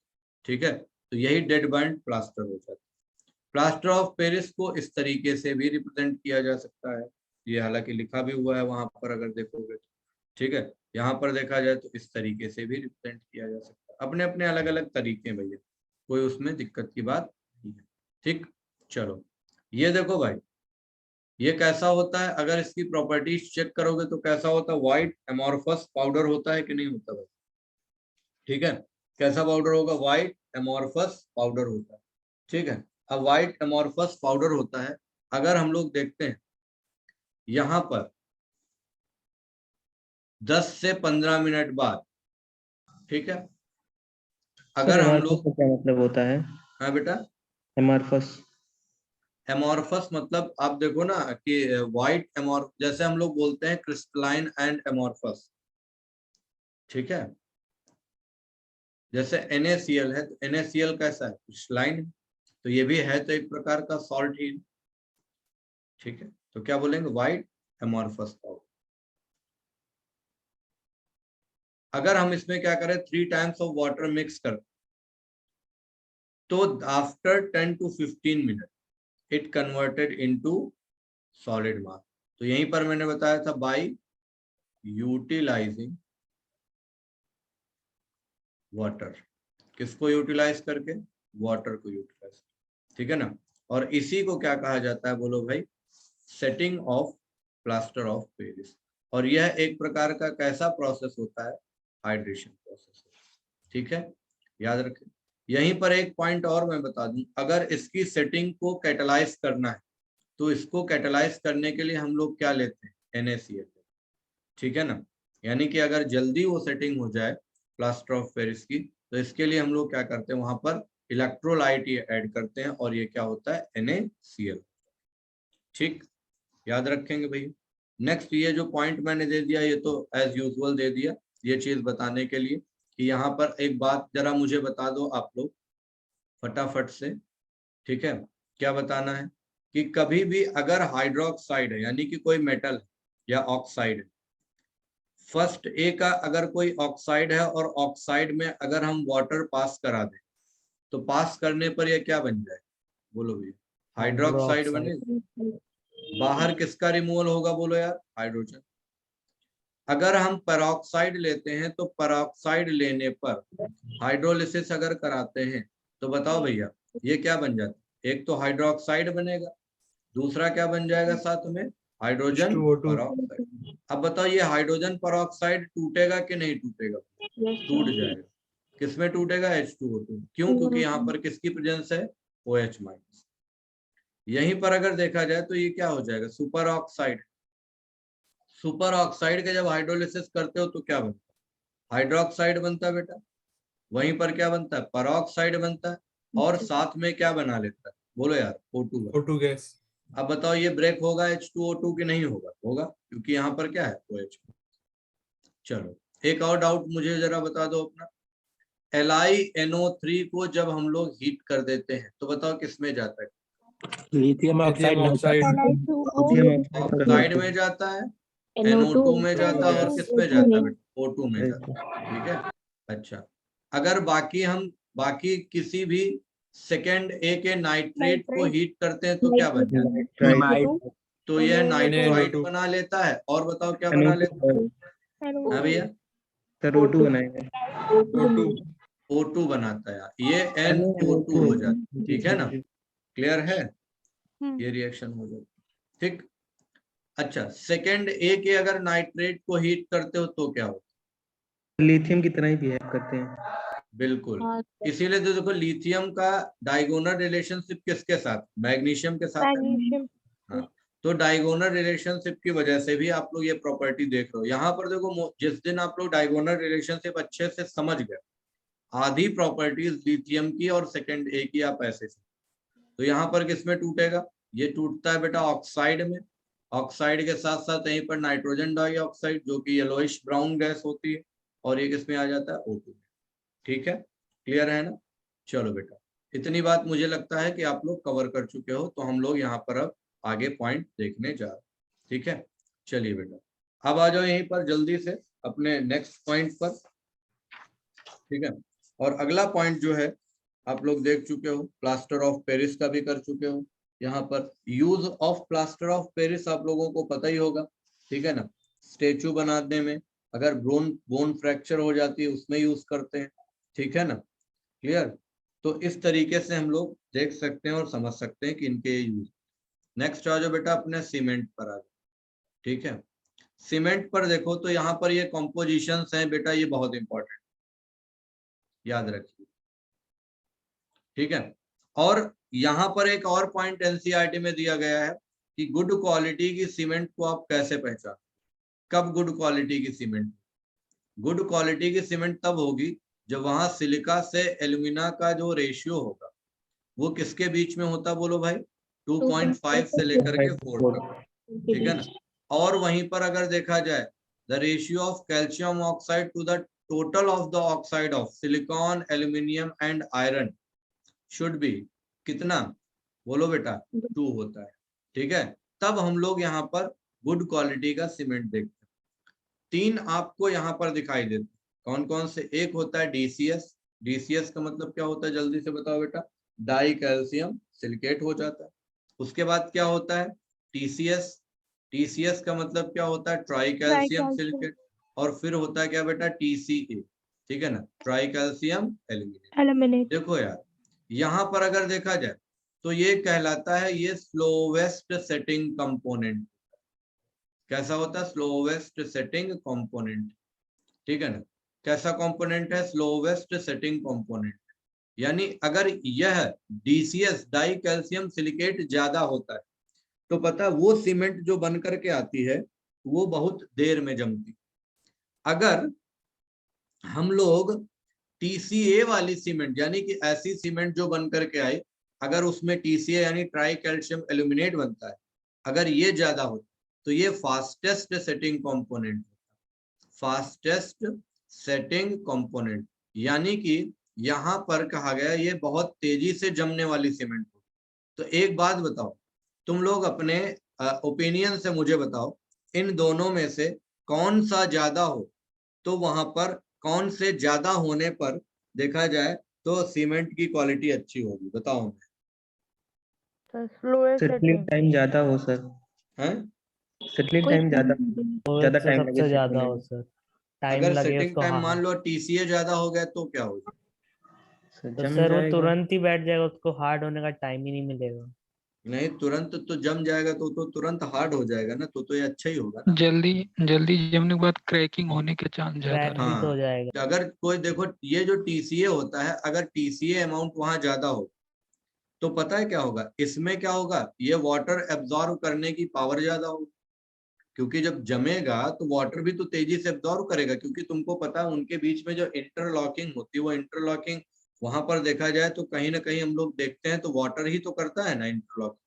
ठीक है, तो यही डेड बर्न प्लास्टर हो जाता है। प्लास्टर ऑफ पेरिस को इस तरीके से भी रिप्रेजेंट किया जा सकता है, ये हालांकि लिखा भी हुआ है वहां पर अगर देखोगे तो, ठीक है। यहाँ पर देखा जाए तो इस तरीके से भी रिप्रेजेंट किया जा सकता है, अपने अपने अलग अलग तरीके हैं भैया, कोई उसमें दिक्कत की बात नहीं है, ठीक। चलो ये देखो भाई, ये कैसा होता है, अगर इसकी प्रॉपर्टीज चेक करोगे तो कैसा होता है, व्हाइट एमोर्फस पाउडर होता है कि नहीं होता भाई? ठीक है, कैसा पाउडर होगा? व्हाइट एमोर्फस पाउडर होता है, ठीक है। अब व्हाइट एमोर्फस पाउडर होता है, अगर हम लोग देखते हैं यहाँ पर 10 से 15 मिनट बाद, ठीक है, अगर हम एमॉर्फस लोग, का क्या मतलब होता है? हाँ बेटा, एमॉर्फस एमोर्फस मतलब आप देखो ना कि व्हाइट एमोर्फ, जैसे हम लोग बोलते हैं क्रिस्टलाइन एंड एमोर्फस, ठीक है। जैसे NaCl है तो NaCl कैसा है? क्रिस्टलाइन, तो ये भी है तो एक प्रकार का सॉल्ट ही, ठीक है। तो क्या बोलेंगे? White amorphous powder. अगर हम इसमें क्या करें, 3 टाइम्स ऑफ वाटर मिक्स कर, तो after 10 to 15 minute it converted into solid मास। तो यहीं पर मैंने बताया था बाय यूटिलाइजिंग वाटर, किसको यूटिलाइज करके? वाटर को यूटिलाइज, ठीक है ना। और इसी को क्या कहा जाता है, बोलो भाई? Setting of plaster of Paris. और यह एक प्रकार का कैसा प्रोसेस होता है? हाइड्रेशन प्रोसेस, ठीक है, याद रखें। यहीं पर एक पॉइंट और मैं बता दूं, अगर इसकी सेटिंग को कैटलाइज करना है तो इसको कैटलाइज करने के लिए हम लोग क्या लेते हैं? NaCl, ठीक है ना। यानी कि अगर जल्दी वो सेटिंग हो जाए प्लास्टर ऑफ पेरिस की, तो इसके लिए हम लोग क्या करते हैं, वहां पर इलेक्ट्रोलाइट ऐड करते हैं, और ये क्या होता है? NaCl, ठीक, याद रखेंगे भैया। नेक्स्ट, ये जो पॉइंट मैंने दे दिया, ये तो एज यूजुअल दे दिया, ये चीज बताने के लिए कि यहाँ पर एक बात जरा मुझे बता दो आप लोग फटाफट से, ठीक है। क्या बताना है कि कभी भी अगर हाइड्रोक्साइड है, यानी कि कोई मेटल है या ऑक्साइड है, फर्स्ट ए का अगर कोई ऑक्साइड है और ऑक्साइड में अगर हम वाटर पास करा दें, तो पास करने पर ये क्या बन जाए, बोलो भैया? हाइड्रोक्साइड बनेगा। बाहर किसका रिमूवल होगा, बोलो यार? हाइड्रोजन। अगर हम पेरोक्साइड लेते हैं तो पेरोक्साइड लेने पर हाइड्रोलिसिस अगर कराते हैं तो बताओ भैया ये क्या बन जाता है? एक तो हाइड्रोक्साइड बनेगा, दूसरा क्या बन जाएगा साथ में? Hydrogen peroxide. अब बताओ ये हाइड्रोजन पेरोक्साइड टूटेगा कि नहीं टूटेगा? टूट जाएगा। किसमें टूटेगा? H2O2। क्यों? क्योंकि यहाँ पर किसकी प्रेजेंस है? OH-। यहीं पर अगर देखा जाए तो ये क्या हो जाएगा? Super oxide. सुपर ऑक्साइड के जब हाइड्रोलिसिस करते हो तो क्या बनता है? हाइड्रोक्साइड बनता है बेटा। वहीं पर क्या बनता है? पेरोक्साइड बनता है, और साथ में क्या बना लेता है, बोलो यार? O2 gas. अब बताओ ये ब्रेक होगा H2O2 कि नहीं होगा? होगा, क्योंकि यहाँ पर क्या है? OH। चलो एक और डाउट मुझे जरा बता दो अपना, LiNO3 को जब हम लोग हीट कर देते हैं तो बताओ किस में जाता है? लिथियम ऑक्साइड ऑक्साइड में जाता है, NO2 में जाता है, और किस में जाता है बेटा? O2 में जाता है, ठीक है। अच्छा, अगर बाकी किसी भी सेकेंड ए के नाइट्रेट को हीट करते हैं तो क्या बन जाता है? तो यह नाइट्राइट बना लेता है, और बताओ क्या बना लेता है? हाँ भैया, O2 बनाएगा। O2 बनाता है, ये NO2 हो जाता है, ठीक है ना। क्लियर है? ये रिएक्शन हो जाता है, ठीक। अच्छा, सेकेंड ए के अगर नाइट्रेट को हीट करते हो तो क्या होता है? लिथियम की तरह ही बिहेव करते हैं। बिल्कुल, इसीलिए तो देखो लिथियम का डायगोनल रिलेशनशिप किसके साथ? मैग्नीशियम के साथ है। हाँ, तो डायगोनल रिलेशनशिप की वजह से भी आप लोग ये प्रॉपर्टी देख रहे हो। यहाँ पर देखो, जिस दिन आप लोग डायगोनल रिलेशनशिप अच्छे से समझ गए, आधी प्रॉपर्टीज लिथियम की और सेकंड ए की आप ऐसे से, तो यहाँ पर किसमें टूटेगा? ये टूटता है बेटा ऑक्साइड में। ऑक्साइड के साथ साथ यहीं पर नाइट्रोजन डाइऑक्साइड जो कि येलोइश ब्राउन गैस होती है, और ये किसमें आ जाता है? O2 में। ठीक है, क्लियर है ना? चलो बेटा, इतनी बात मुझे लगता है कि आप लोग कवर कर चुके हो, तो हम लोग यहाँ पर अब आगे पॉइंट देखने जा रहे हैं। ठीक है, चलिए बेटा, अब आ जाओ यहीं पर जल्दी से अपने नेक्स्ट पॉइंट पर। ठीक है, और अगला पॉइंट जो है आप लोग देख चुके हो, प्लास्टर ऑफ पेरिस का भी कर चुके हो। यहाँ पर use of plaster of Paris आप लोगों को पता ही होगा। ठीक है ना, स्टेचू बनाने में, अगर बोन फ्रैक्चर हो जाती है उसमें यूज करते हैं। ठीक है ना, क्लियर? तो इस तरीके से हम लोग देख सकते हैं और समझ सकते हैं कि इनके यूज। नेक्स्ट आ जाओ बेटा अपने सीमेंट पर आ जाओ। ठीक है, सीमेंट पर देखो तो यहाँ पर ये कॉम्पोजिशंस हैं बेटा, ये बहुत इंपॉर्टेंट, याद रखिए। ठीक है, और यहाँ पर एक और पॉइंट एनसीईआरटी में दिया गया है कि गुड क्वालिटी की सीमेंट को आप कैसे पहचान। कब गुड क्वालिटी की सीमेंट? गुड क्वालिटी की सीमेंट तब होगी जब वहां सिलिका से एल्यूमिना का जो रेशियो होगा वो किसके बीच में होता, बोलो भाई? 2.5 से लेकर के 4 तक। ठीक है ना, और वहीं पर अगर देखा जाए the ratio of calcium oxide to the total of the oxide of silicon, aluminium and iron should be कितना, बोलो बेटा? 2 होता है। ठीक है, तब हम लोग यहाँ पर गुड क्वालिटी का सीमेंट देखते हैं। 3 आपको यहाँ पर दिखाई देते हैं, कौन कौन से? एक होता है डीसीएस। डीसीएस का मतलब क्या होता है, जल्दी से बताओ बेटा? डाई कैल्शियम सिलिकेट हो जाता है। उसके बाद क्या होता है? टीसीएस। टीसीएस का मतलब क्या होता है? Try calcium silicate. और फिर होता है क्या बेटा? टीसीए। ठीक है ना, ट्राई कैल्शियम एल्यूमिनेट। देखो यार, यहाँ पर अगर देखा जाए तो ये कहलाता है, ये स्लोवेस्ट सेटिंग कंपोनेंट। कैसा होता है? Slowest setting component. ठीक है ना, कैसा कंपोनेंट है? Slowest setting component. यानी अगर यह डीसीएस डाई कैल्शियम सिलिकेट ज्यादा होता है तो पता है वो सीमेंट जो बन करके आती है वो बहुत देर में जमती। अगर हम लोग टीसीए वाली सीमेंट, यानी कि ऐसी सीमेंट जो बन करके आई, अगर उसमें टीसीए यानी ट्राई कैल्शियम एल्यूमिनेट बनता है, अगर ये ज्यादा हो तो ये fastest setting component, fastest setting component. यानी कि यहाँ पर कहा गया ये बहुत तेजी से जमने वाली सीमेंट हो। तो एक बात बताओ, तुम लोग अपने ओपिनियन से मुझे बताओ, इन दोनों में से कौन सा ज्यादा हो, तो वहां पर कौन से ज्यादा होने पर देखा जाए तो सीमेंट की क्वालिटी अच्छी होगी, बताओ। सेटलिंग टाइम ज्यादा हो सर, हैं? सेटलिंग टाइम ज्यादा टाइम लगे सबसे ज्यादा सेटलिंग हो में। सर, टाइम अगर लगे सेटिंग उसको। टाइम हाँ मान लो टीसीए ज्यादा हो गया तो क्या होगा? तो जम सर वो जाएगा। तुरंत ही बैठ जाएगा, उसको हार्ड होने का टाइम ही नहीं मिलेगा। नहीं, तुरंत तो जम जाएगा तो तुरंत हार्ड हो जाएगा ना, तो ये अच्छा ही होगा ना। जल्दी जल्दी जमने के बाद क्रैकिंग होने के चांस ज्यादा क्रैक रहते भी तो हो हाँ, जाएगा। अगर कोई देखो ये जो टीसीए होता है, अगर टीसीए अमाउंट वहां ज्यादा हो तो पता है क्या होगा? इसमें क्या होगा? ये वाटर एब्जॉर्व करने की पावर ज्यादा होगी, क्योंकि जब जमेगा तो वाटर भी तो तेजी से एब्जॉर्व करेगा, क्योंकि तुमको पता है उनके बीच में जो इंटरलॉकिंग होती है, वो इंटरलॉकिंग वहां पर देखा जाए तो कहीं ना कहीं हम लोग देखते हैं तो वाटर ही तो करता है ना इंटरलॉकिंग।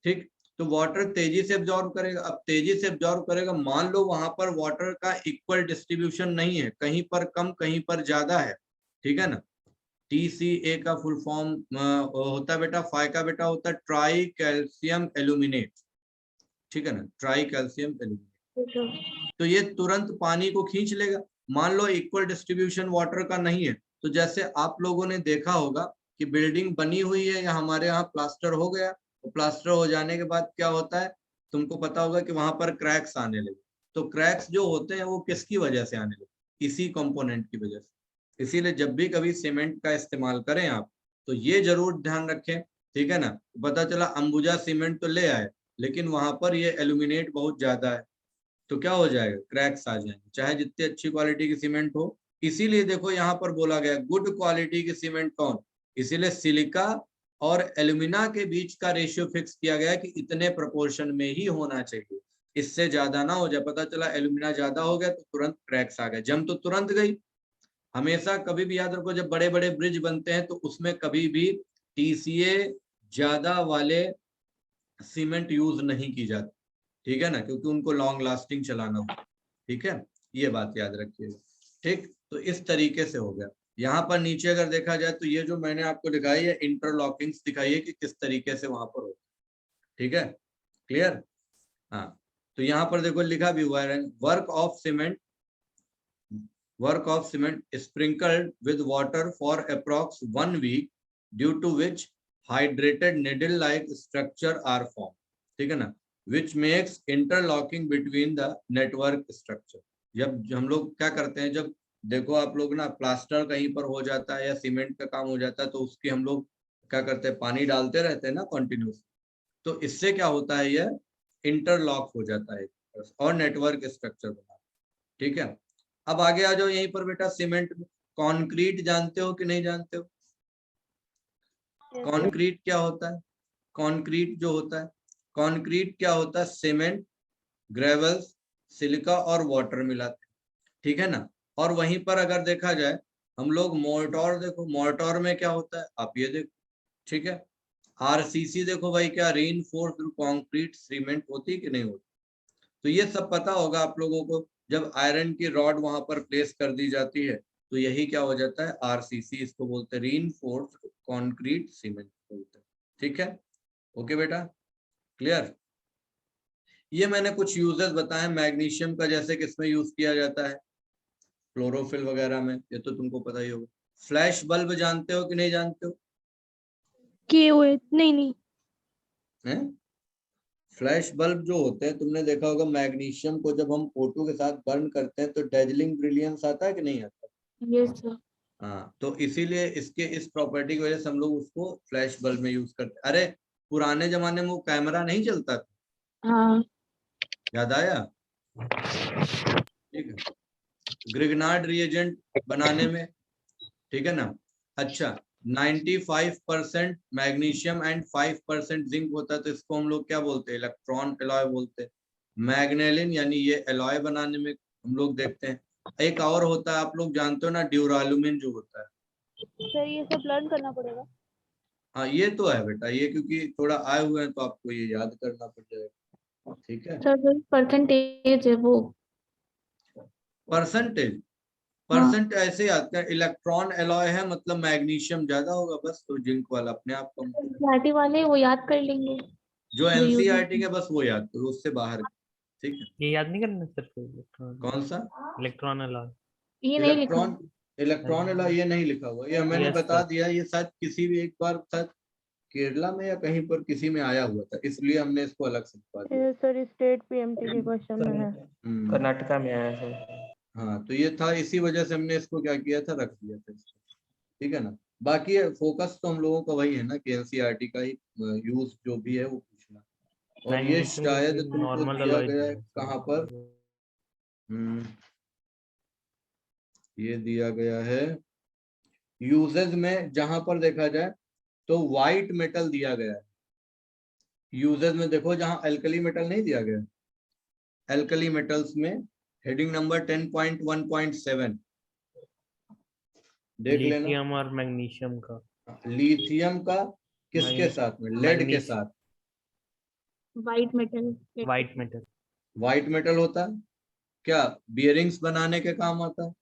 ठीक, तो वाटर तेजी से एब्जॉर्व करेगा। अब तेजी से एब्जॉर्व करेगा, मान लो वहां पर वाटर का इक्वल डिस्ट्रीब्यूशन नहीं है, कहीं पर कम कहीं पर ज्यादा है। ठीक है ना, टीसीए का फुल फॉर्म होता है बेटा, फाई का बेटा होता है ट्राई कैल्शियम एल्यूमिनेट। ठीक है ना, ट्राई कैल्शियम एल्यूमिनेट। तो ये तुरंत पानी को खींच लेगा। मान लो इक्वल डिस्ट्रीब्यूशन वाटर का नहीं है, तो जैसे आप लोगों ने देखा होगा कि बिल्डिंग बनी हुई है या हमारे यहाँ प्लास्टर हो गया, तो प्लास्टर हो जाने के बाद क्या होता है, तुमको पता होगा कि वहां पर क्रैक्स आने लगे। तो क्रैक्स जो होते हैं वो किसकी वजह से आने लगे? इसी कंपोनेंट की वजह से। इसीलिए जब भी कभी सीमेंट का इस्तेमाल करें आप, तो ये जरूर ध्यान रखें। ठीक है ना, पता चला अंबुजा सीमेंट तो ले आए, लेकिन वहां पर ये एल्यूमिनेट बहुत ज्यादा है, तो क्या हो जाएगा? क्रैक्स आ जाएंगे, चाहे जितनी अच्छी क्वालिटी की सीमेंट हो। इसीलिए देखो यहाँ पर बोला गया गुड क्वालिटी की सीमेंट कौन, इसीलिए सिलिका और एल्यूमिना के बीच का रेशियो फिक्स किया गया कि इतने प्रोपोर्शन में ही होना चाहिए, इससे ज्यादा ना हो जाए। पता चला एल्यूमिना ज्यादा हो गया तो तुरंत क्रैक्स आ गए, जम तो तुरंत गई। हमेशा कभी भी याद रखो, जब बड़े बड़े ब्रिज बनते हैं तो उसमें कभी भी टीसीए ज्यादा वाले सीमेंट यूज नहीं की जाती, ठीक है ना, क्योंकि उनको लॉन्ग लास्टिंग चलाना हो। ठीक है, ये बात याद रखिएगा। ठीक, तो इस तरीके से हो गया। यहाँ पर नीचे अगर देखा जाए तो ये जो मैंने आपको दिखाई है इंटरलॉकिंग्स दिखाई है कि किस तरीके से वहां पर हो। ठीक है, क्लियर। हाँ, तो यहाँ पर देखो लिखा भी हुआ है, work of cement sprinkled with water for approx 1 week due to which hydrated needle like structure are form. ठीक है ना, which makes interlocking between the network structure. जब हम लोग क्या करते हैं, जब देखो आप लोग ना प्लास्टर कहीं पर हो जाता है या सीमेंट का काम हो जाता है तो उसकी हम लोग क्या करते हैं, पानी डालते रहते हैं ना कंटिन्यूस, तो इससे क्या होता है, यह इंटरलॉक हो जाता है और नेटवर्क स्ट्रक्चर बना। ठीक है, अब आगे आ जाओ यहीं पर बेटा। सीमेंट कंक्रीट जानते हो कि नहीं जानते हो? कंक्रीट क्या होता है? कंक्रीट जो होता है, कंक्रीट क्या होता है, सीमेंट, ग्रेवल्स, सिलिका और वाटर मिलाते हैं। ठीक है ना, और वहीं पर अगर देखा जाए हम लोग मोर्टार, देखो मोर्टार में क्या होता है, आप ये देखो। ठीक है, आरसीसी देखो भाई, क्या रीइंफोर्स्ड कंक्रीट सीमेंट होती है कि नहीं होती? तो ये सब पता होगा आप लोगों को। जब आयरन की रॉड वहां पर प्लेस कर दी जाती है तो यही क्या हो जाता है, आरसीसी, इसको बोलते हैं रीइंफोर्स्ड कंक्रीट सीमेंट बोलते हैं। ठीक है, ओके बेटा, क्लियर। ये मैंने कुछ यूजेस बताए मैग्नीशियम का, जैसे किसमें यूज किया जाता है, क्लोरोफिल वगैरह में, ये तो तुमको पता ही होगा। फ्लैश बल्ब जानते हो कि नहीं जानते हो? नहीं हैं? फ्लैश बल्ब जो होते हैं, तुमने देखा होगा मैग्नीशियम को जब हम फोटो के साथ बर्न करते हैं तो डेजलिंग ब्रिलियंस आता है कि नहीं आता? Yes sir. हाँ, तो इसीलिए इसके इस प्रॉपर्टी की वजह से हम लोग उसको फ्लैश बल्ब में यूज करते हैं। अरे पुराने जमाने में वो कैमरा नहीं चलता था, हाँ याद आया? ठीक है, ग्रिग्नार्ड रिएजेंट बनाने में, ठीक है ना। अच्छा, 95% मैग्नीशियम एंड 5% जिंक होता है, तो इसको हम लोग क्या बोलते हैं, इलेक्ट्रॉन एलॉय बोलते हैं। मैग्नेलिन यानी ये एलॉय बनाने में हम लोग देखते हैं। एक और होता है, आप लोग जानते हो ना, ड्यूरालुमिन जो होता है। सर, ये सब लर्न करना पड़ेगा। हाँ ये तो है बेटा, ये क्योंकि थोड़ा आए हुए हैं तो आपको ये याद करना पड़ जाएगा। ठीक है, सर परसेंटेज है वो। परसेंटेज, ऐसे आता है, इलेक्ट्रॉन एलॉय है मतलब मैग्नीशियम ज्यादा होगा बस, तो जिंक वाला अपने आप कम। एनसीईआरटी वाले वो याद कर लेंगे। जो एनसीईआरटी के बस वो याद करो, उससे बाहर। ठीक है, ये याद नहीं करना सर, कौन सा? Electron alloy. ये नहीं लिखा। इलेक्ट्रॉन एलॉय ये नहीं लिखा हुआ, ये मैंने Yes, बता sir. दिया। ये शायद किसी भी एक बार शायद केरला में या कहीं पर किसी में आया हुआ था, इसलिए हमने इसको अलग से लिखवा दिया। ये सर स्टेट पीएमटी के क्वेश्चन में है। कर्नाटका में आया है। हाँ, तो ये था, इसी वजह से हमने इसको क्या किया था, रख दिया था इसको। ठीक है ना, बाकी फोकस तो हम लोगों का वही है ना कि एनसीईआरटी का ही यूज जो भी है वो पूछना। और ये शायद तुमको नॉर्मल दिया अलॉय गया है कहाँ पर, ये दिया गया है यूजेज में, जहां पर देखा जाए तो व्हाइट मेटल दिया गया है। यूजेज में देखो जहां एल्कली मेटल नहीं दिया गया, एल्कली मेटल्स में हेडिंग नंबर 10.1.7 देख लेना। लिथियम और मैग्नीशियम का। लिथियम का किसके साथ में, लेड के साथ। White metal. व्हाइट मेटल होता है क्या, बियरिंग्स बनाने के काम आता है।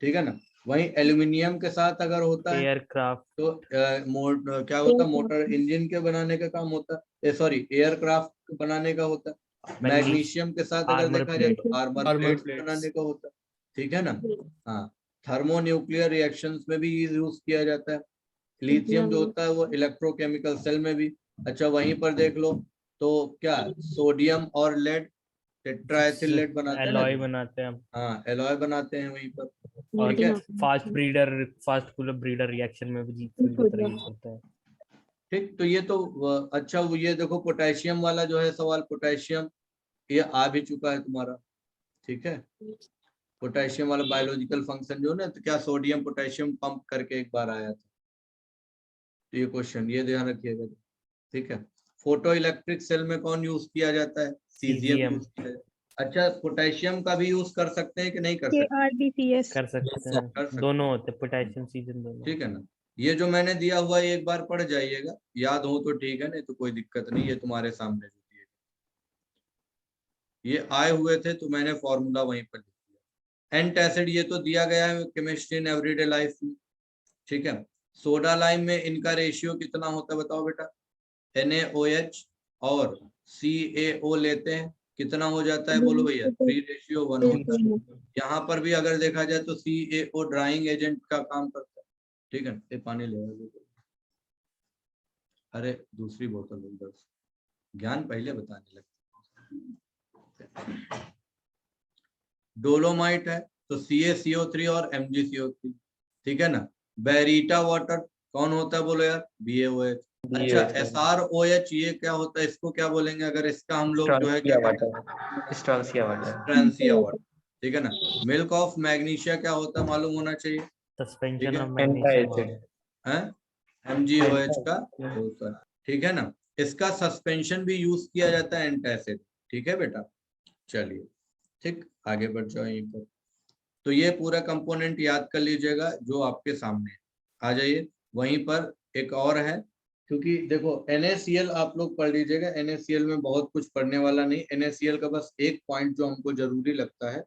ठीक है ना, वहीं एल्यूमिनियम के साथ अगर होता है एयरक्राफ्ट तो क्या होता है, मोटर इंजन के बनाने का काम होता है, सॉरी एयरक्राफ्ट बनाने का होता है। मैग्नीशियम के साथ अगर आर्मर देखा जाए तो आर्मर प्लेट्स प्लेट्स बनाने का होता है। ठीक है ना, हाँ, थर्मोन्यूक्लियर रिएक्शंस में भी यूज किया जाता है। लिथियम जो होता है वो इलेक्ट्रोकेमिकल सेल में भी। अच्छा, वहीं पर देख लो तो क्या, सोडियम और लेड टेट्राएथिल लेड बनाते हैं एलॉय ना, बनाते हैं हाँ एलॉय बनाते हैं वहीं पर। और ठीक है, फास्ट कूलर ब्रीडर रिएक्शन में भी यूज होता है। ठीक, तो ये तो अच्छा, वो ये देखो पोटेशियम वाला जो है सवाल, पोटेशियम ये आ भी चुका है तुम्हारा। ठीक है, पोटेशियम वाला बायोलॉजिकल फंक्शन जो है ना, तो क्या सोडियम पोटेशियम पंप करके एक बार आया था। तो ये क्वेश्चन ये ध्यान रखिएगा, ठीक है। फोटो इलेक्ट्रिक सेल में कौन यूज किया जाता है? सीजीएम यूज किया जाता है। अच्छा, पोटेशियम का भी यूज कर सकते हैं कि नहीं कर सकते? KRDCS कर सकते कर हैं, सकते दोनों होते, पोटेशियम सीजन दोनों। ठीक है ना। ये जो मैंने दिया हुआ है एक बार पढ़ जाइएगा, याद हो तो ठीक है, नहीं तो कोई दिक्कत नहीं, ये तुम्हारे सामने जो दिए ये आए हुए थे तो मैंने फॉर्मूला वहीं पर लिख दिया। एंटासिड ये तो दिया गया है केमिस्ट्री इन एवरीडे लाइफ में, ठीक है। सोडा लाइम में इनका रेशियो कितना होता है बताओ बेटा? NaOH और CaO लेते हैं, कितना हो जाता है बोलो भैया? 3:1 होता है। यहाँ पर भी अगर देखा जाए तो CaO ड्राइंग एजेंट का काम करता है, ठीक है। ये पानी ले आओ। अरे दूसरी बोतल उधर से, ज्ञान पहले बताने लगते। डोलोमाइट है तो CaCO3 और MgCO3, ठीक है ना। बेरीटा वाटर कौन होता है बोलो यार? BaOH। अच्छा, SrOH ये क्या होता है, इसको क्या बोलेंगे अगर इसका हम लोग जो है स्ट्रांसिया वाटर, ट्रांसिया वाटर, ठीक है ना। मिल्क ऑफ मैग्नीशिया क्या होता है मालूम होना चाहिए, सस्पेंशन ऑफ एंटाएसिड, MgOH का होता है, ठीक है ना। इसका सस्पेंशन भी यूज किया जाता है एंटासिड, ठीक है बेटा। चलिए ठीक, आगे बढ़ जाओ यहीं पर। तो ये पूरा कंपोनेंट याद कर लीजिएगा जो आपके सामने है। आ जाइए वहीं पर एक और है, क्योंकि देखो NaCl आप लोग पढ़ लीजिएगा, NaCl में बहुत कुछ पढ़ने वाला नहीं। NaCl का बस एक पॉइंट जो हमको जरूरी लगता है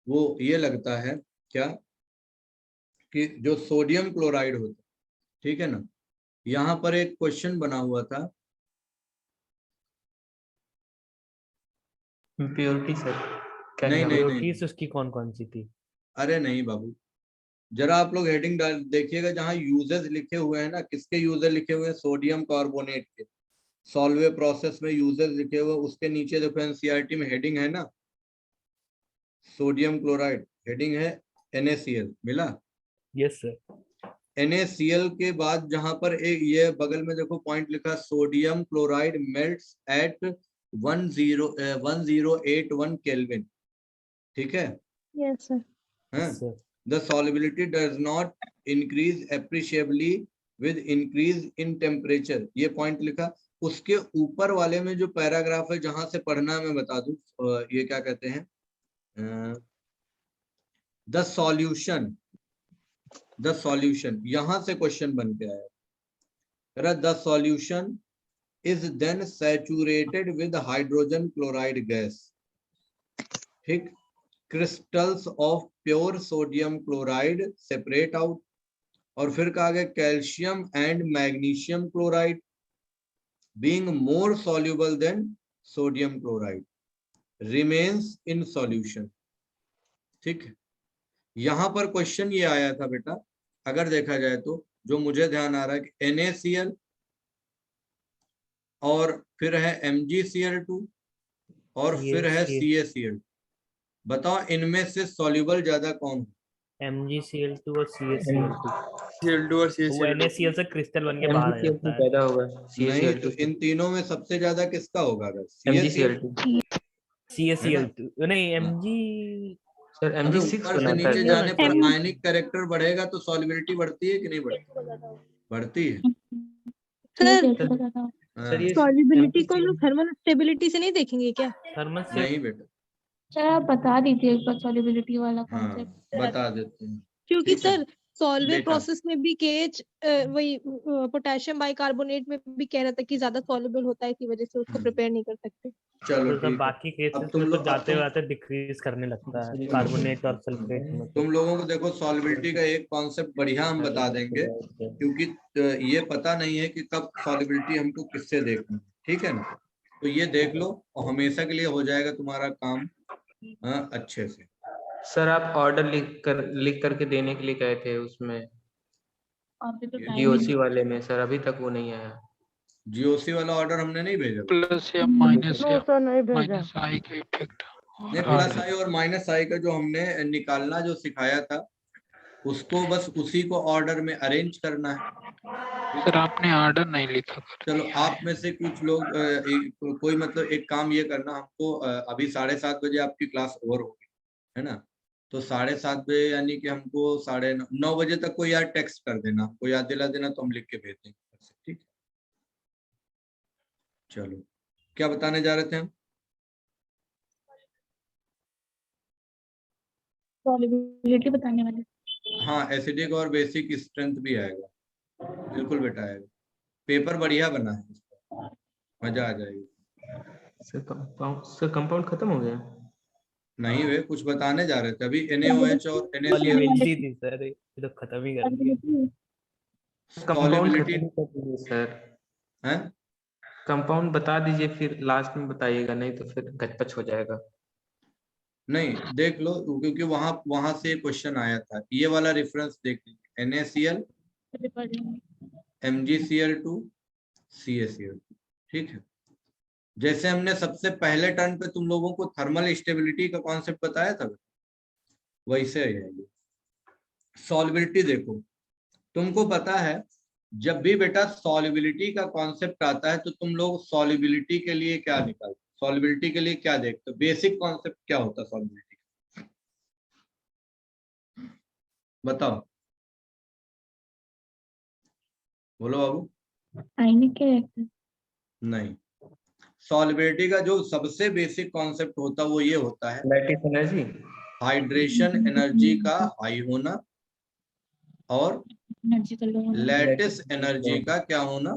वो ये लगता है क्या, कि जो सोडियम क्लोराइड होता है, ठीक है ना। यहाँ पर एक क्वेश्चन बना हुआ था, प्योरिटी सर, नहीं नहीं नहीं, उसकी कौन कौन सी थी? अरे नहीं बाबू, जरा आप लोग हेडिंग डाल देखिएगा, जहाँ यूजेस लिखे हुए हैं ना, किसके यूजेस लिखे हुए हैं? सोडियम कार्बोनेट के सॉल्वे प्रोसेस में यूजेस लिखे हुए, उसके नीचे देखो NCERT में हेडिंग है ना, सोडियम क्लोराइड, हेडिंग है NaCl, मिला? Yes sir. NaCl के बाद जहां पर एक ये बगल में देखो पॉइंट लिखा, sodium chloride melts at 1081 kelvin, ठीक है। Yes sir. Sir The solubility does not increase appreciably with increase in temperature, ये पॉइंट लिखा। उसके ऊपर वाले में जो पैराग्राफ है जहां से पढ़ना है मैं बता दूं, ये क्या कहते हैं, द सॉल्यूशन, यहां से क्वेश्चन बन के आया। The solution is then saturated with hydrogen chloride gas, ठीक। Crystals of pure sodium chloride separate out, और फिर कहा गया calcium and magnesium chloride being more soluble than sodium chloride remains in solution, ठीक है। यहां पर क्वेश्चन ये आया था बेटा, अगर देखा जाए तो जो मुझे ध्यान आ रहा है कि NaCl और फिर है MgCl2 और फिर है CaCl, बताओ इनमें से सॉल्युबल ज्यादा कौन है? MgCl2 और CaCl2। Cl2 और वो NaCl से क्रिस्टल बन के बाहर आ जाता है। पैदा होगा, नहीं तो इन तीनों में सबसे ज्यादा किसका होगा? MgCl2 CaCl2 नहीं, सर, MgC6 ऊपर से बनाता नीचे है। जाने पर आयनिक कैरेक्टर बढ़ेगा तो सॉल्युबिलिटी बढ़ती है कि नहीं बढ़ती? बढ़ती है। सर ये सॉल्युबिलिटी को हम लोग थर्मल स्टेबिलिटी से नहीं देखेंगे क्या? थर्मल से नहीं बेटा, सर आप बता दीजिए एक बार सॉल्युबिलिटी वाला हाँ कॉन्सेप्ट। बता देते हैं। क्योंकि ठीक है। सर सॉल्वे देखा। प्रोसेस में भी KH वही पोटेशियम बाइकार्बोनेट में भी कह रहा था कि ज्यादा सॉल्युबल होता है, इसी वजह से उसको प्रिपेयर नहीं कर सकते। चलो तो ठीक है। बाकी केसेस तुम में तो लोग- जाते जाते डिक्रीज करने लगता है कार्बोनेट और सल्फेट में। तुम लोगों को देखो सॉल्युबिलिटी का एक कॉन्सेप्ट बढ़िया हम बता देंगे, क्योंकि ये पता नहीं है कि कब सॉल्युबिलिटी हमको किससे देखनी है, ठीक है ना। तो ये देख लो और हमेशा के लिए हो जाएगा तुम्हारा काम अच्छे से। सर आप ऑर्डर लिख करके देने के लिए गए थे उसमें अभी तो टाइम DOC वाले में, सर अभी तक वो नहीं आया। GOC वाला ऑर्डर हमने नहीं भेजा, प्लस या माइनस नो सर नहीं भेजा। माइनस आई का इफेक्ट। नहीं प्लस आई और माइनस आई का जो हमने निकालना जो सिखाया था उसको बस उसी को ऑर्डर में अरेंज करना है। सर आपने ऑर्डर नहीं लिखा। चलो आप में से कुछ लोग कोई मतलब एक काम ये करना, हमको अभी 7:30 बजे आपकी क्लास ओवर होगी, है ना। तो 7:30 बजे यानी कि हमको 9:30 बजे तक कोई यार टेक्स्ट कर देना, कोई याद दिला देना तो हम लिख के भेज देंगे। चलो क्या बताने जा रहे थे हम? सॉल्युबिलिटी बताने वाले। हाँ, एसिडिक और बेसिक स्ट्रेंथ भी आएगा, बिल्कुल बेटा आएगा। पेपर बढ़िया बना है, इसका मजा आ जाएगी। सर कंपाउंड खत्म हो गया? नहीं वे कुछ बताने जा रहे थे अभी, NaOH और NaCl। सॉल्युबिलिटी थी सर, ये तो खत्म ही कर दिया। कंपाउंड Solubility खत्म कर दीजिए सर। है, कंपाउंड बता दीजिए, फिर लास्ट में बताइएगा, नहीं तो फिर गचपच हो जाएगा। नहीं देख लो, क्योंकि वहां वहां से क्वेश्चन आया था, ये वाला रेफरेंस देख लीजिए, NaCl, MgCl2, CaCl2। ठीक है, जैसे हमने सबसे पहले टर्न पे तुम लोगों को थर्मल स्टेबिलिटी का कॉन्सेप्ट बताया था, वैसे है ये। सॉल्युबिलिटी देखो, तुमको पता है जब भी बेटा सॉल्युबिलिटी का कॉन्सेप्ट आता है तो तुम लोग सॉल्युबिलिटी के लिए क्या निकालते, सॉल्युबिलिटी के लिए क्या देखते हो, बेसिक कॉन्सेप्ट क्या होता है सॉल्युबिलिटी का, बताओ, बोलो बाबू। आयनिक के रिएक्टर। नहीं, सॉल्युबिलिटी का जो सबसे बेसिक कॉन्सेप्ट होता है वो ये होता है, लैटिस एनर्जी, हाइड्रेशन एनर्जी का हाई होना और एनर्जी का लो होना। लैटिस एनर्जी का क्या होना,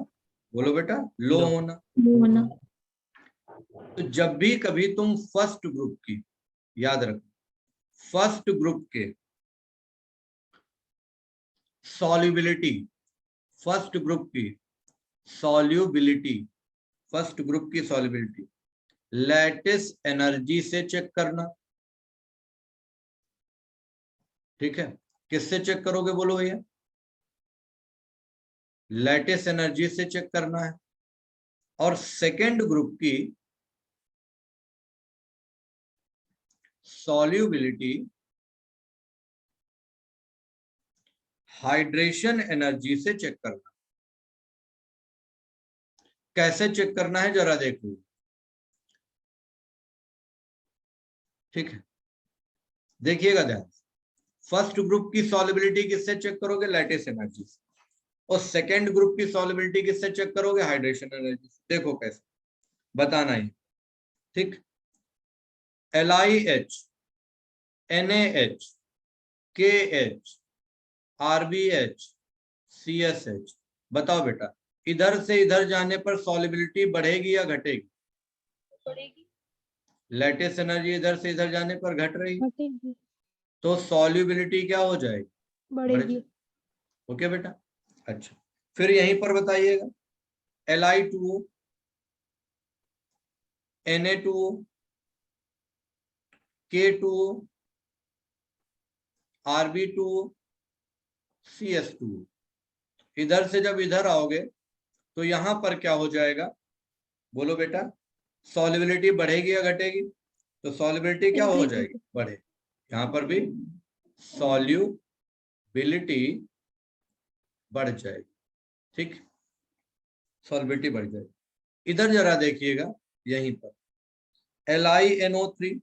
बोलो बेटा, लो लो। होना। लो होना। तो जब भी कभी तुम फर्स्ट ग्रुप की, याद रखो, फर्स्ट ग्रुप के सॉल्युबिलिटी, फर्स्ट ग्रुप की सॉल्युबिलिटी, फर्स्ट ग्रुप की सॉल्युबिलिटी लैटिस एनर्जी से चेक करना। ठीक है, किससे चेक करोगे बोलो भैया, लैटिस एनर्जी से चेक करना है। और सेकेंड ग्रुप की सॉल्युबिलिटी हाइड्रेशन एनर्जी से चेक करना। कैसे चेक करना है जरा देख लो। ठीक है, देखिएगा ध्यान, फर्स्ट ग्रुप की सॉल्युबिलिटी किससे चेक करोगे, लैटिस एनर्जी से, और सेकेंड ग्रुप की सॉल्युबिलिटी किससे चेक करोगे, हाइड्रेशन एनर्जी से। देखो कैसे बताना है। ठीक, LiH, NaH, KH, RBH, CSH, बताओ बेटा, इधर से इधर जाने पर सॉल्युबिलिटी बढ़ेगी या घटेगी, बढ़ेगी। लैटिस एनर्जी इधर से इधर जाने पर घट रही, घटेगी। तो सॉल्युबिलिटी क्या हो जाएगी, बढ़ेगी। ओके बेटा। अच्छा, फिर यहीं पर बताइएगा, Li2O, Na2O, K2O, RB2O, CS2O, इधर से जब इधर आओगे तो यहां पर क्या हो जाएगा, बोलो बेटा, सॉल्युबिलिटी बढ़ेगी या घटेगी, तो सॉल्युबिलिटी क्या हो जाएगी, बढ़े, यहां पर भी सॉल्युबिलिटी बढ़ जाएगी। ठीक, सॉल्युबिलिटी बढ़ जाएगी। इधर जरा देखिएगा, यहीं पर LiNO3,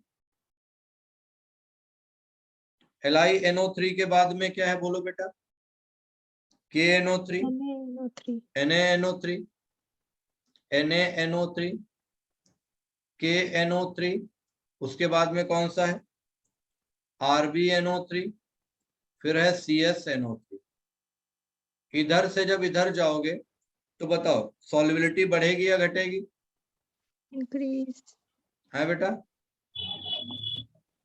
LiNO3 के बाद में क्या है बोलो बेटा, KNO3, NaNO3, NaNO3, KNO3, उसके बाद में कौन सा है, RbNO3, फिर है CsNO3। इधर से जब इधर जाओगे तो बताओ सॉल्युबिलिटी बढ़ेगी या घटेगी, इंक्रीज। है बेटा,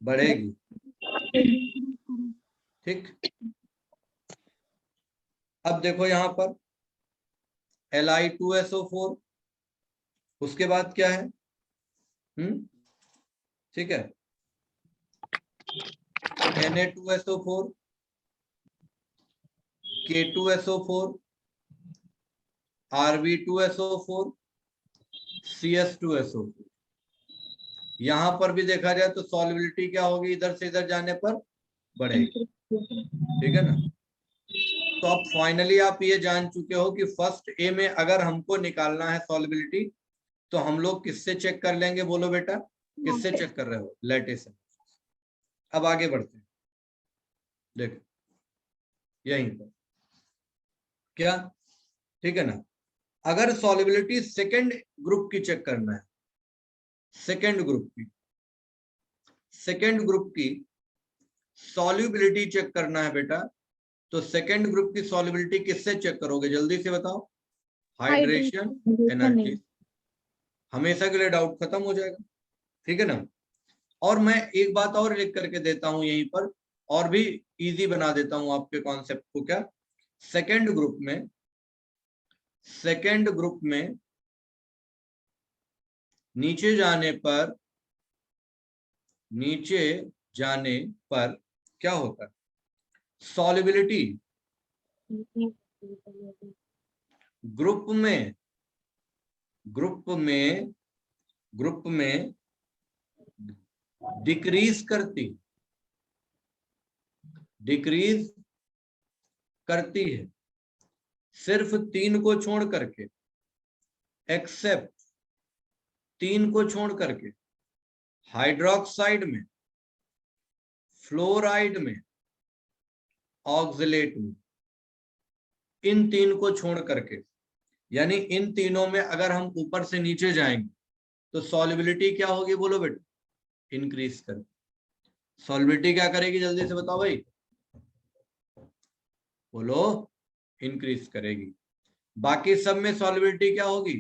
बढ़ेगी। ठीक, अब देखो यहां पर Li2SO4, उसके बाद क्या है, ठीक है, Na2SO4, K2SO4, RB2SO4, CS2SO4। यहां पर भी देखा जाए तो सॉल्युबिलिटी क्या होगी, इधर से इधर जाने पर बढ़ेगी। ठीक है ना, तो अब फाइनली आप ये जान चुके हो कि फर्स्ट ए में अगर हमको निकालना है सॉल्युबिलिटी तो हम लोग किससे चेक कर लेंगे, बोलो बेटा, किससे चेक कर रहे हो, लैटिस। अब आगे बढ़ते हैं, देखो यहीं पर क्या, ठीक है ना। अगर सॉल्युबिलिटी सेकेंड ग्रुप की चेक करना है, सेकेंड ग्रुप की सॉल्युबिलिटी चेक करना है बेटा, तो सेकेंड ग्रुप की सॉल्युबिलिटी किससे चेक करोगे, जल्दी से बताओ। Hydration energy. हमेशा के लिए डाउट खत्म हो जाएगा, ठीक है ना। और मैं एक बात और लिख करके देता हूं यहीं पर, और भी इजी बना देता हूं आपके कॉन्सेप्ट को। क्या, सेकेंड ग्रुप में नीचे जाने पर क्या होता है, सॉल्युबिलिटी ग्रुप में डिक्रीज करती है, सिर्फ 3 को छोड़ करके, एक्सेप्ट 3 को छोड़ करके, हाइड्रोक्साइड में, फ्लोराइड में, ऑक्सलेट में, इन 3 को छोड़ करके। यानी इन तीनों में अगर हम ऊपर से नीचे जाएंगे तो सॉल्युबिलिटी क्या होगी, बोलो बेटा, इंक्रीज कर। सॉल्युबिलिटी क्या करेगी, जल्दी से बताओ भाई, बोलो, इंक्रीज करेगी। बाकी सब में सॉल्युबिलिटी क्या होगी,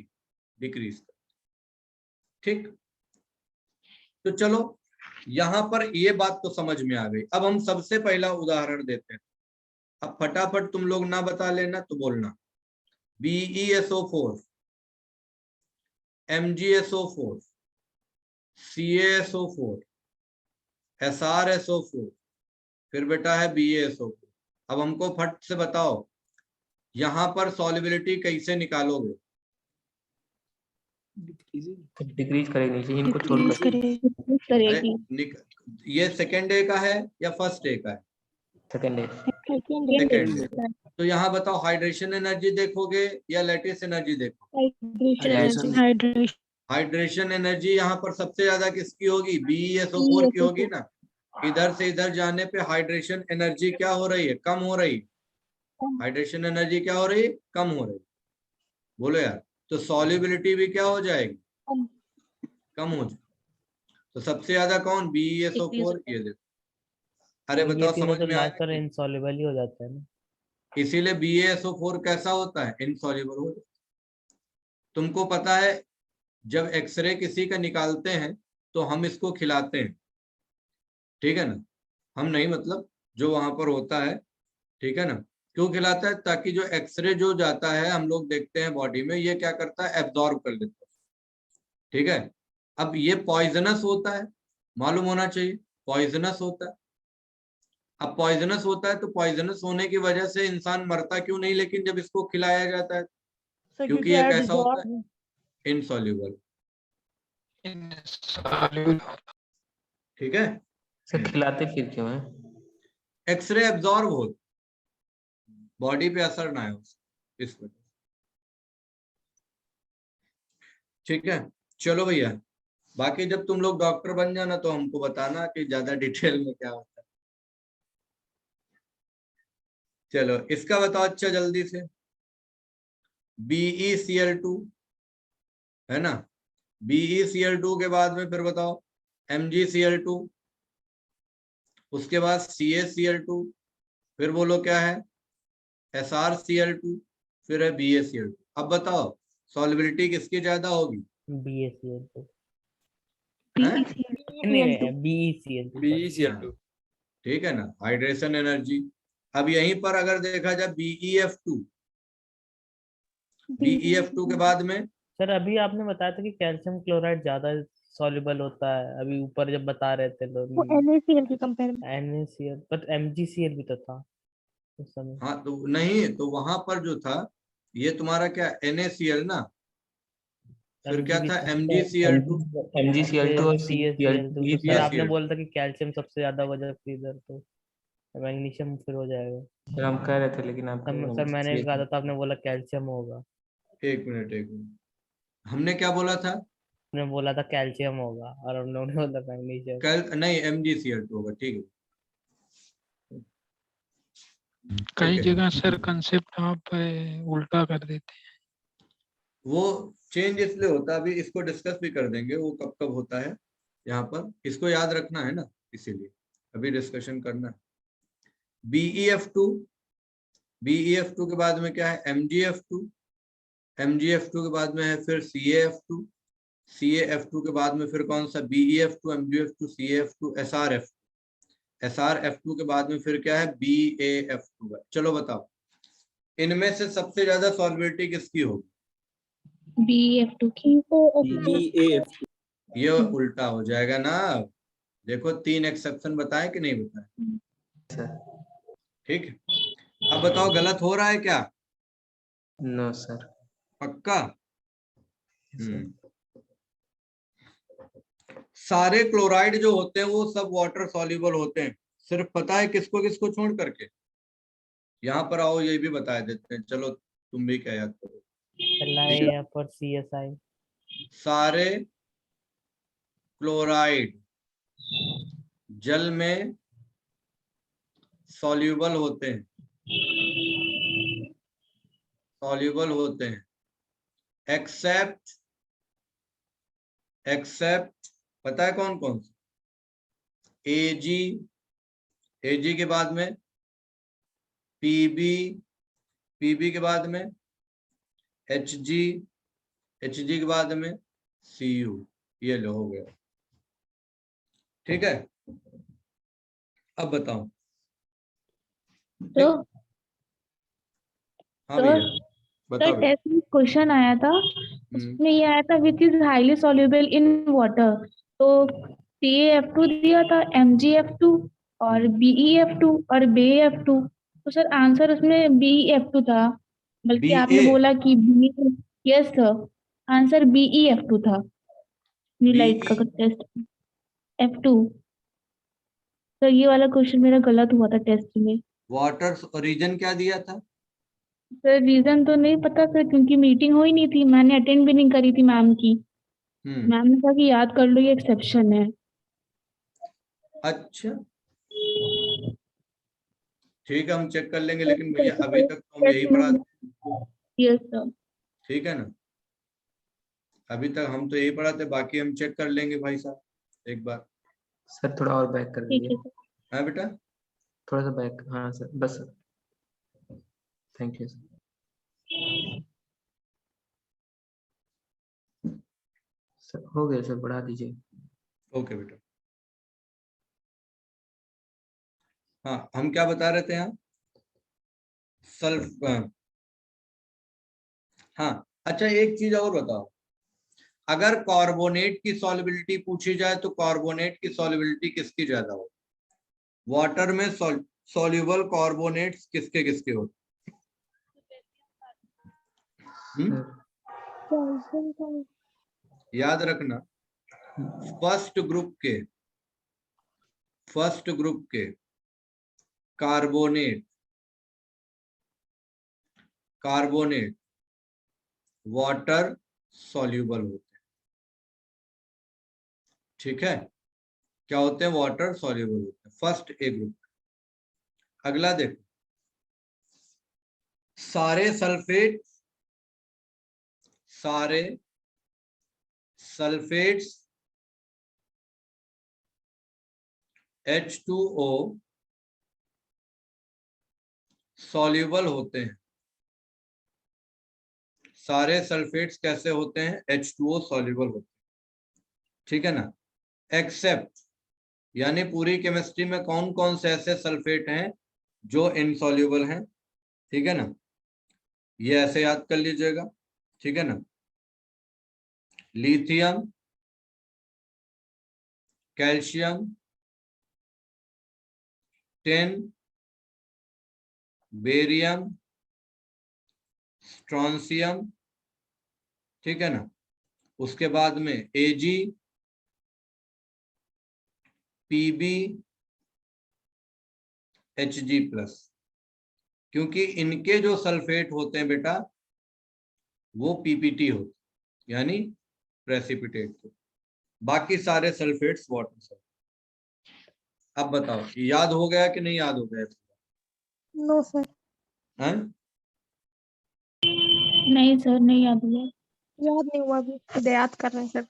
डिक्रीज कर। ठीक, तो चलो यहां पर ये बात तो समझ में आ गई। अब हम सबसे पहला उदाहरण देते हैं। अब फटाफट तुम लोग ना बता लेना तो बोलना। BeSO4, MgSO4, CaSO4, SrSO4, फिर बेटा है BaSO4। अब हमको फट से बताओ यहां पर सॉल्युबिलिटी कैसे निकालोगे। डिक्रीज करेगी नीचे, इनको छोड़कर। अरे ये सेकेंड डे का है या फर्स्ट डे का है, सेकेंड डे। Second day. तो यहाँ बताओ हाइड्रेशन एनर्जी देखोगे या लैटिस एनर्जी देखोगे। हाइड्रेशन एनर्जी यहाँ पर सबसे ज्यादा किसकी होगी, BeSO4 की होगी ना। इधर से इधर जाने पे हाइड्रेशन एनर्जी क्या हो रही है, कम हो रही। हाइड्रेशन एनर्जी क्या हो रही है, कम हो रही। बोलो यार, तो सॉल्युबिलिटी भी क्या हो जाएगी, कम हो जाएगी। तो सबसे ज्यादा कौन, BeSO4, ये देखो। अरे बताओ समझ में आ रहा है, इनसॉल्युबल ही हो जाता है ना। इसीलिए BeSO4 कैसा होता है, इनसॉल्युबल हो जाता है। तुमको पता है जब एक्सरे किसी का निकालते हैं तो हम इसको खिलाते हैं, ठीक है ना। हम नहीं, मतलब जो वहां पर होता है, ठीक है ना। क्यों खिलाता है, ताकि जो एक्सरे जो जाता है हम लोग देखते हैं बॉडी में, ये क्या करता है, एब्जॉर्ब कर लेता है, ठीक है। अब ये पॉइजनस होता है, मालूम होना चाहिए, पॉइजनस होता है। अब पॉइजनस होता है तो पॉइजनस होने की वजह से इंसान मरता क्यों नहीं, लेकिन जब इसको खिलाया जाता है, क्योंकि ये कैसा होता है, इनसॉल्युबल, ठीक है। सर खिलाते फिर क्यों है? एक्सरे एब्जॉर्ब हो, बॉडी पे असर ना हो, इस वजह, ठीक है। चलो भैया, बाकी जब तुम लोग डॉक्टर बन जाना तो हमको बताना कि ज्यादा डिटेल में क्या होता है। चलो इसका बताओ अच्छा जल्दी से। BeCl2 है ना, BeCl2 के बाद में फिर बताओ MgCl2, उसके बाद CaCl2, फिर बोलो क्या है, SrCl2, फिर है BaCl2। अब बताओ सॉल्युबिलिटी किसकी ज्यादा होगी, BeCl2, हैं? BeCl2, ठीक है ना, हाइड्रेशन एनर्जी। अब यहीं पर अगर देखा जाए BeF2 के बाद में, सर अभी आपने बताया था कि कैल्शियम क्लोराइड ज्यादा सॉल्युबल होता है, अभी ऊपर जब बता रहे थे लोग NaCl के कंपेयर में। NaCl, पर MgCl भी तो था उस समय। हाँ तो नहीं, तो वहां पर जो था ये तुम्हारा क्या, NaCl ना, फिर क्या था, MgCl2, MgCl2 और CaCl2। तो सर आपने CaCl2। बोला था कि कैल्शियम सबसे ज्यादा वजह थी इधर, तो मैग्नीशियम फिर हो जाएगा। सर हम कह रहे थे लेकिन आप सर मैंने भी कहा था तो आपने बोला कैल्शियम होगा। एक मिनट, हमने क्या बोला था, आपने बोला था कैल्शियम होगा और हम लोगों ने बोला मैग्नीशियम। कल नहीं, MgCl2 होगा, ठीक है। कई ओके। जगह सर कंसेप्ट आप उल्टा कर देते हैं। वो चेंज इसलिए होता है, अभी इसको डिस्कस भी कर देंगे वो कब कब होता है, यहाँ पर इसको याद रखना है ना, इसीलिए अभी डिस्कशन करना है। BeF2, BeF2 के बाद में क्या है MgF2, MgF2 के बाद में है फिर CaF2, CaF2 के बाद में फिर कौन सा BeF2, MgF2, CaF2, SrF, SrF2 के बाद में फिर क्या है BaF2 है। चलो बताओ इनमें से सबसे ज्यादा सॉल्युबिलिटी किसकी होगी? BF2 की। ये उल्टा हो जाएगा ना, देखो 3 एक्सेप्शन बताए कि नहीं बताए? ठीक है, अब बताओ गलत हो रहा है क्या? No sir. पक्का? सारे क्लोराइड जो होते हैं वो सब वाटर सॉल्युबल होते हैं, सिर्फ पता है किसको किसको छोड़ करके? यहाँ पर आओ ये भी बता देते हैं, चलो तुम भी क्या याद करो। LiF और CSI। सारे क्लोराइड जल में सॉल्युबल होते हैं, सॉल्युबल होते हैं एक्सेप्ट पता है कौन कौन से? Ag के बाद में Pb के बाद में Hg के बाद में Cu, ये लो हो गया। ठीक है, अब बताओ। तो हाँ भैया बताओ। टेस्ट में क्वेश्चन आया था, उसमें ये आया था which is highly soluble in water, तो CaF2 दिया था, MgF2 और BeF2 और BeF2। तो सर आंसर उसमें BeF2 था, बल्कि आपने BA बोला कि यस सर, आंसर BeF2 था। न्यूलाइट का टेस्ट F2। तो ये वाला क्वेश्चन मेरा गलत हुआ था टेस्ट में। वाटर रीजन क्या दिया था? सर रीजन तो नहीं पता सर, क्योंकि मीटिंग हुई नहीं थी, मैंने अटेंड भी नहीं करी थी मैम की। मैम ने कहा कि याद कर लो ये एक्सेप्शन है। अच्छा ठीक है, हम चेक कर लेंगे, लेकिन भैया अभी तक तो हम यही पढ़ाते। Yes sir. ठीक है ना, अभी तक हम तो यही पढ़ाते, बाकी हम चेक कर लेंगे भाई साहब एक बार। सर थोड़ा और बैक कर ठीक दीजिए। है सर। हाँ बेटा, थोड़ा सा बैक, हाँ सर बस। Thank you sir. सर हो गया सर, बढ़ा दीजिए। ओके बेटा। हाँ हम क्या बता रहे थे यहाँ? सल्फ, हाँ अच्छा एक चीज और बताओ, अगर कार्बोनेट की सॉल्युबिलिटी पूछी जाए तो कार्बोनेट की सॉल्युबिलिटी किसकी ज्यादा हो? वाटर में सॉल्युबल कार्बोनेट्स किसके किसके होते? याद रखना, फर्स्ट ग्रुप के कार्बोनेट वाटर सॉल्युबल होते हैं। ठीक है, क्या होते हैं? वाटर सॉल्युबल होते हैं, फर्स्ट ए ग्रुप। अगला देखो, सारे सल्फेट्स H2O सॉल्युबल होते हैं। सारे सल्फेट्स कैसे होते हैं? H2O सॉल्युबल होते हैं। ठीक है ना, एक्सेप्ट यानी पूरी केमिस्ट्री में कौन कौन से ऐसे सल्फेट हैं जो इनसॉल्युबल हैं। ठीक है ना, ये ऐसे याद कर लीजिएगा। ठीक है ना, lithium, calcium, tin, barium, strontium. ठीक है ना, उसके बाद में Ag, Pb, Hg+। क्योंकि इनके जो सल्फेट होते हैं बेटा वो पीपीटी होते यानी प्रेसिपिटेट होते, बाकी सारे सल्फेट्स वाटर सल्फेट। अब बताओ याद हो गया कि नहीं याद हो गया? No sir. हैं? नहीं सर, नहीं याद हुआ। याद नहीं हुआ अभी, खुद याद कर रहे हैं सर।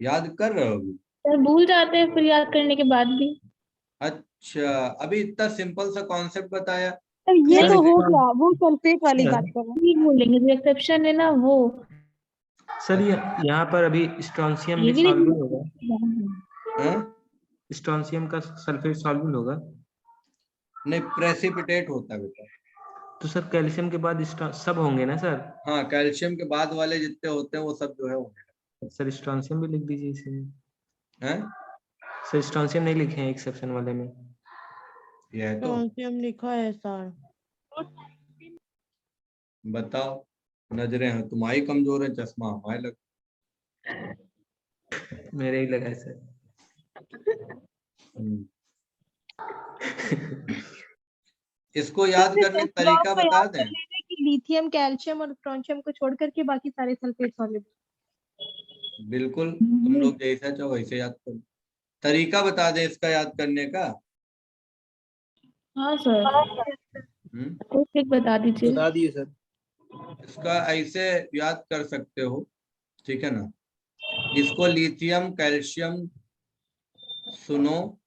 याद कर रहे हो अभी? सर भूल जाते हैं फिर याद करने के बाद भी। अच्छा, अभी इतना सिंपल सा कॉन्सेप्ट बताया। सर ये सर, तो हो इसका- गया, वो सल्फेट वाली सर, बात कर रहे हैं। नहीं भूलेंगे, जो एक्सेप्शन है ना वो। सर यहाँ पर अभी स्ट्रोंशियम ये भी भी सॉल्युबल होगा, हाँ? स्ट्रोंशियम का सल्फेट सॉल्युबल होगा। नहीं, प्रेसिपिटेट होता है बेटा। तो सर कैल्शियम के बाद सब होंगे ना सर? हाँ, कैल्शियम के बाद वाले जितने होते हैं वो सब जो है होंगे। सर स्ट्रोंशियम भी लिख दीजिए इसमें। हैं? सर स्ट्रोंशियम नहीं लिखे हैं एक्सेप्शन वाले में। ये है तो हम लिखा है सर। बताओ, नजरें हैं तुम्हारी कमजोर है, चश्मा हमारे लग। मेरे ही लगा है सर। इसको याद करने का तरीका आपको बता याद कर दें। लेना है कि लिथियम, कैल्शियम और स्ट्रोंशियम को छोड़ करके बाकी सारे सल्फेट सॉल्युबल। बिल्कुल, तुम लोग जैसा चाहो वैसे याद करो। तरीका बता दें इसका याद करने का। हाँ सर, एक बता दीजिए। बता दिए सर। इसका ऐसे याद कर सकते हो, ठीक है ना। इसको लिथियम कैल्शियम सुनो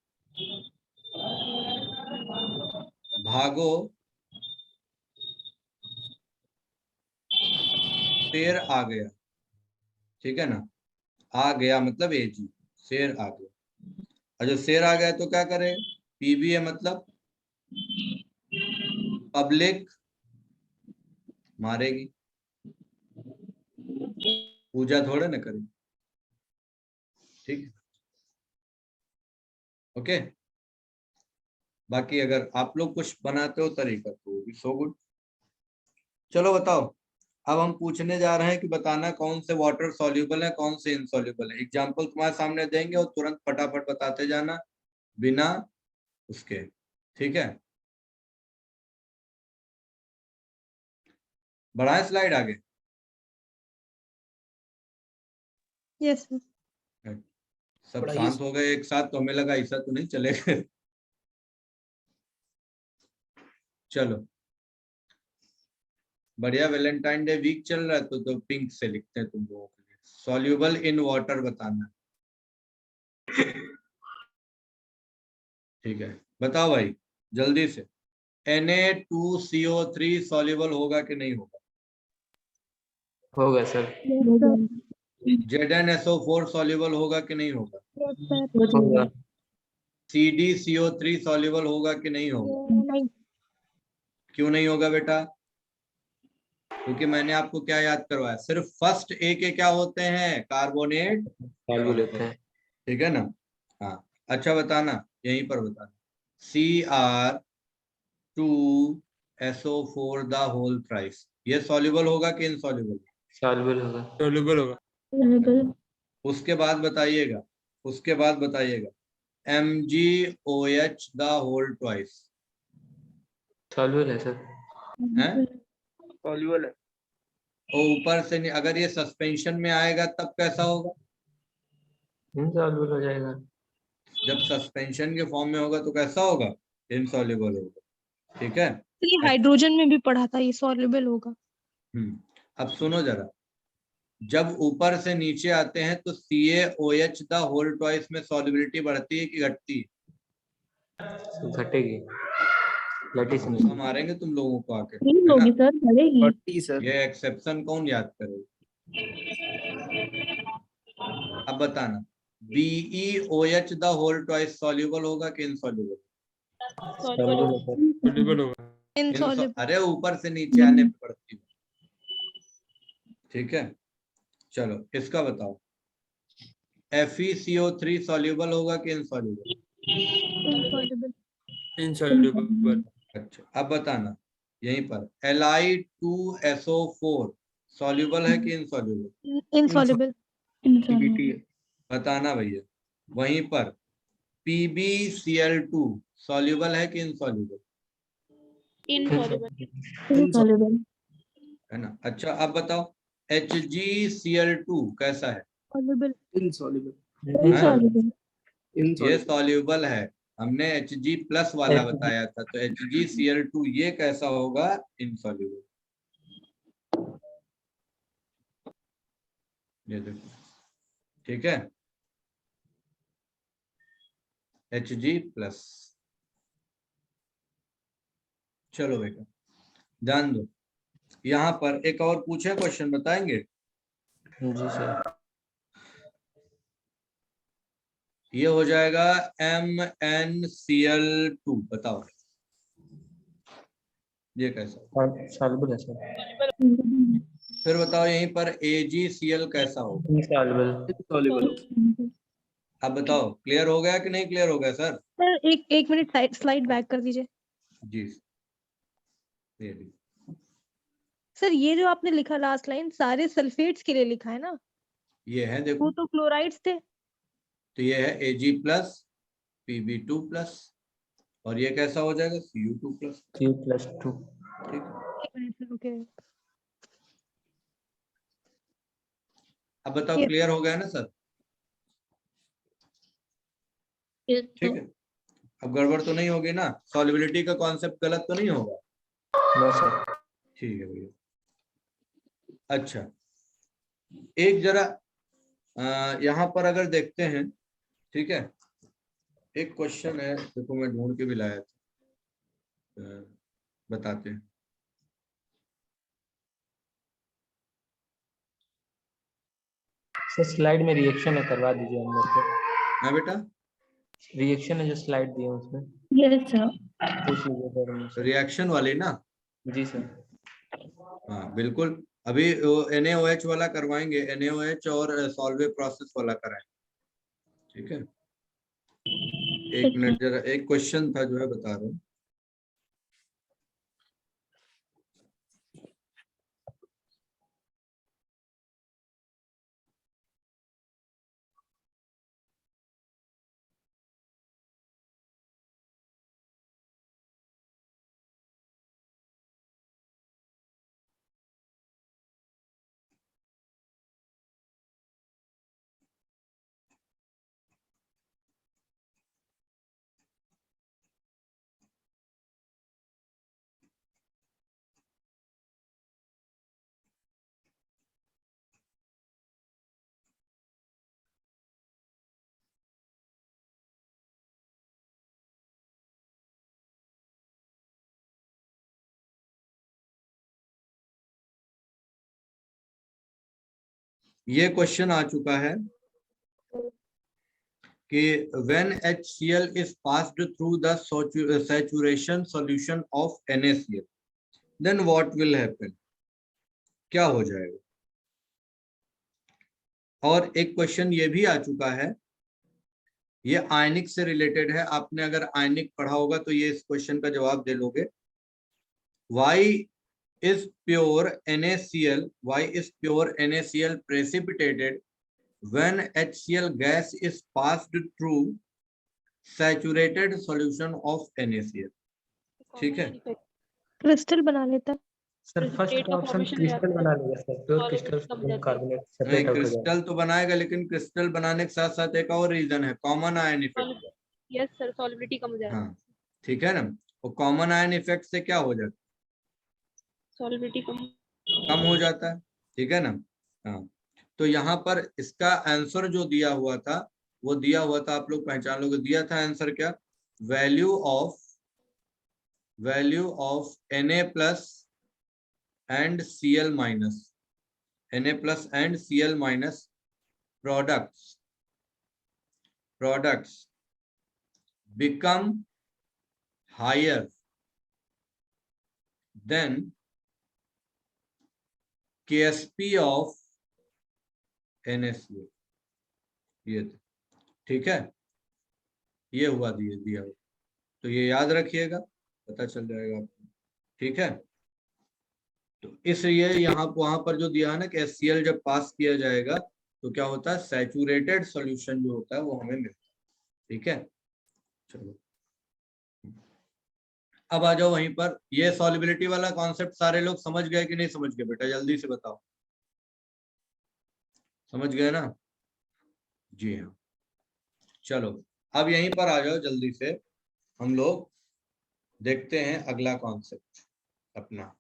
भागो शेर आ गया, ठीक है ना। आ गया मतलब एजी, शेर आ गया। और जो शेर आ गया तो क्या करे, पीबी है मतलब पब्लिक मारेगी, पूजा थोड़े ना करेगी, ठीक है। ओके, बाकी अगर आप लोग कुछ बनाते हो तरीका तो वो भी सो गुड। चलो बताओ, अब हम पूछने जा रहे हैं कि बताना कौन से वाटर सॉल्यूबल है, कौन से इनसॉल्यूबल है। एग्जांपल तुम्हारे सामने देंगे और तुरंत फटाफट बताते जाना बिना उसके, ठीक है। बढ़ाएं स्लाइड आगे। Yes sir. सब बढ़ाइए। शांत हो गए एक साथ, तो हमें लगा ऐसा तो नहीं चलेगा। चलो बढ़िया, वैलेंटाइन डे वीक चल रहा है तो पिंक से लिखते हैं तुम लोगों के लिए। सॉल्यूबल इन वाटर बताना, ठीक है। बताओ भाई जल्दी से, Na2CO3 सॉल्यूबल होगा कि नहीं होगा? होगा सर। ZnSO4 सॉल्यूबल होगा कि नहीं होगा? होगा। CdCO3 सॉल्यूबल होगा कि नहीं होगा? नहीं। क्यों नहीं होगा बेटा? क्योंकि मैंने आपको क्या याद करवाया, सिर्फ फर्स्ट ए के क्या होते हैं, कार्बोनेट सॉल्युबल होते हैं। ठीक है ना। हाँ अच्छा, बताना यहीं पर बताना, Cr2SO4 द होल थ्राइस, ये सॉल्यूबल होगा कि इनसॉल्यूबल? सॉल्युबल होगा। सॉल्यूबल होगा। उसके बाद बताइएगा, उसके बाद बताइएगा MgOH the whole twice, soluble है सर। है सॉल्यूबल है। और ऊपर से नहीं, अगर ये सस्पेंशन में आएगा तब कैसा होगा? इनसॉल्युबल हो जाएगा। जब सस्पेंशन के फॉर्म में होगा तो कैसा होगा? इनसॉल्युबल होगा, ठीक है। ये हाइड्रोजन में भी पढ़ा था, ये सॉल्युबल होगा। अब सुनो जरा, जब ऊपर से नीचे आते हैं तो CaOH द होल ट्वाइस में सॉल्युबिलिटी बढ़ती है कि घटती है? घटेगी। लैटिस में। मारेंगे तुम लोगों को आके, नहीं है होगी ना। सर, बढ़ेगी। 40 सर। ये एक्सेप्शन कौन याद करेगा? अब बताना, BeOH the whole twice soluble होगा कि इनसॉल्युबल? सॉल्युबल होगा। सॉल्यूबल होगा। इनसॉल्युबल। अरे ऊपर से नीचे आने पे बढ़ती है, ठीक है। चलो इसका बताओ, FeCO3 सॉल्युबल होगा कि इनसॉल्युबल? इनसॉल्युबल। इनसॉल्यूबल। अच्छा अब बताना यहीं पर, Li2SO4 सॉल्युबल है कि इनसॉल्युबल? इनसॉल्युबल। पीबीटी है। बताना भैया। वहीं पर PbCl2 सॉल्युबल है कि इनसॉल्युबल? इनसॉल्युबल। है ना। अच्छा अब बताओ, HgCl2 कैसा है? सॉल्युबल। इनसॉल्यूबल। इनसॉल्युबल। ये सॉल्युबल है, हमने Hg+ वाला बताया था, तो HgCl2 ये कैसा होगा? इनसॉल्युबल। ये देखो, ठीक है, Hg+। चलो बेटा ध्यान दो, यहाँ पर एक और पूछे क्वेश्चन, बताएंगे? जी सर। ये हो जाएगा MnCl2, बताओ ये कैसा? सॉल्युबल है सर। फिर बताओ यहीं पर AgCl कैसा होगा? इनसॉल्युबल। सॉल्युबल। अब बताओ क्लियर हो गया कि नहीं क्लियर हो गया सर? सर एक मिनट स्लाइड बैक कर दीजिए। जी ये भी। सर ये जो आपने लिखा लास्ट लाइन सारे सल्फेट्स के लिए लिखा है ना? ये है वो देखो, तो क्लोराइड्स थे। तो ये है Ag+ Pb2+, और ये कैसा हो जाएगा? Cu2+। Cu+2। ठीक है, एक मिनट सर, ओके। अब बताओ Yes. क्लियर हो गया ना सर? ठीक है, अब गड़बड़ तो नहीं होगी ना? सॉल्युबिलिटी का कॉन्सेप्ट गलत तो नहीं होगा? No sir. ठीक है भैया। अच्छा, एक जरा यहाँ पर अगर देखते हैं, ठीक है, एक क्वेश्चन है, देखो मैं ढूंढ के भी लाया था, बताते हैं। सर स्लाइड में रिएक्शन है, करवा दीजिए हम लोग को। हाँ बेटा, रिएक्शन है जो स्लाइड दी है उसमें यस सर। पूछ लीजिए सर हमसे। रिएक्शन वाली ना? जी सर। हाँ बिल्कुल, अभी NaOH वाला करवाएंगे, NaOH और सॉल्वे प्रोसेस वाला कराएंगे, ठीक है। एक मिनट जरा, एक क्वेश्चन था जो है बता रहा हूँ। ये क्वेश्चन आ चुका है कि when HCl is passed through the saturation solution of NaCl, then what will happen? क्या हो जाएगा? और एक क्वेश्चन ये भी आ चुका है, ये आयनिक से रिलेटेड है, आपने अगर आयनिक पढ़ा होगा तो ये इस क्वेश्चन का जवाब दे लोगे। Why is pure NaCl precipitated when HCl gas is passed through saturated solution of NaCl? ठीक है, क्रिस्टल बना लेता है। सर फर्स्ट का ऑप्शन क्रिस्टल बना लेगा sir, pure crystal sodium carbonate नहीं सेपरेट आउट हो जाएगा। क्रिस्टल तो बनाएगा, लेकिन क्रिस्टल बनाने के साथ साथ एक और रीजन है, common ion effect. Yes sir, solubility कम हो जाएगा। हाँ ठीक है ना, और कॉमन आयन इफेक्ट से क्या हो जाता है? सॉल्युबिलिटी कम हो जाता है, ठीक है ना। हाँ, तो यहाँ पर इसका आंसर जो दिया हुआ था, वो दिया हुआ था, आप लोग पहचान लोगे, दिया था आंसर क्या? Value of Na+ and Cl minus, Na+ and Cl minus products become higher than Ksp of NaCl। ये ठीक है, ये हुआ दिया हुआ, तो ये याद रखिएगा, पता चल जाएगा आपको, ठीक है। तो इसलिए यहाँ वहां पर जो दिया है ना कि HCl जब पास किया जाएगा तो क्या होता है? सैचुरेटेड सॉल्यूशन जो होता है वो हमें मिलता है, ठीक है। चलो अब आ जाओ वहीं पर, ये सॉल्युबिलिटी वाला कॉन्सेप्ट सारे लोग समझ गए कि नहीं समझ गए? बेटा जल्दी से बताओ, समझ गए ना? जी हाँ। चलो अब यहीं पर आ जाओ, जल्दी से हम लोग देखते हैं अगला कॉन्सेप्ट अपना।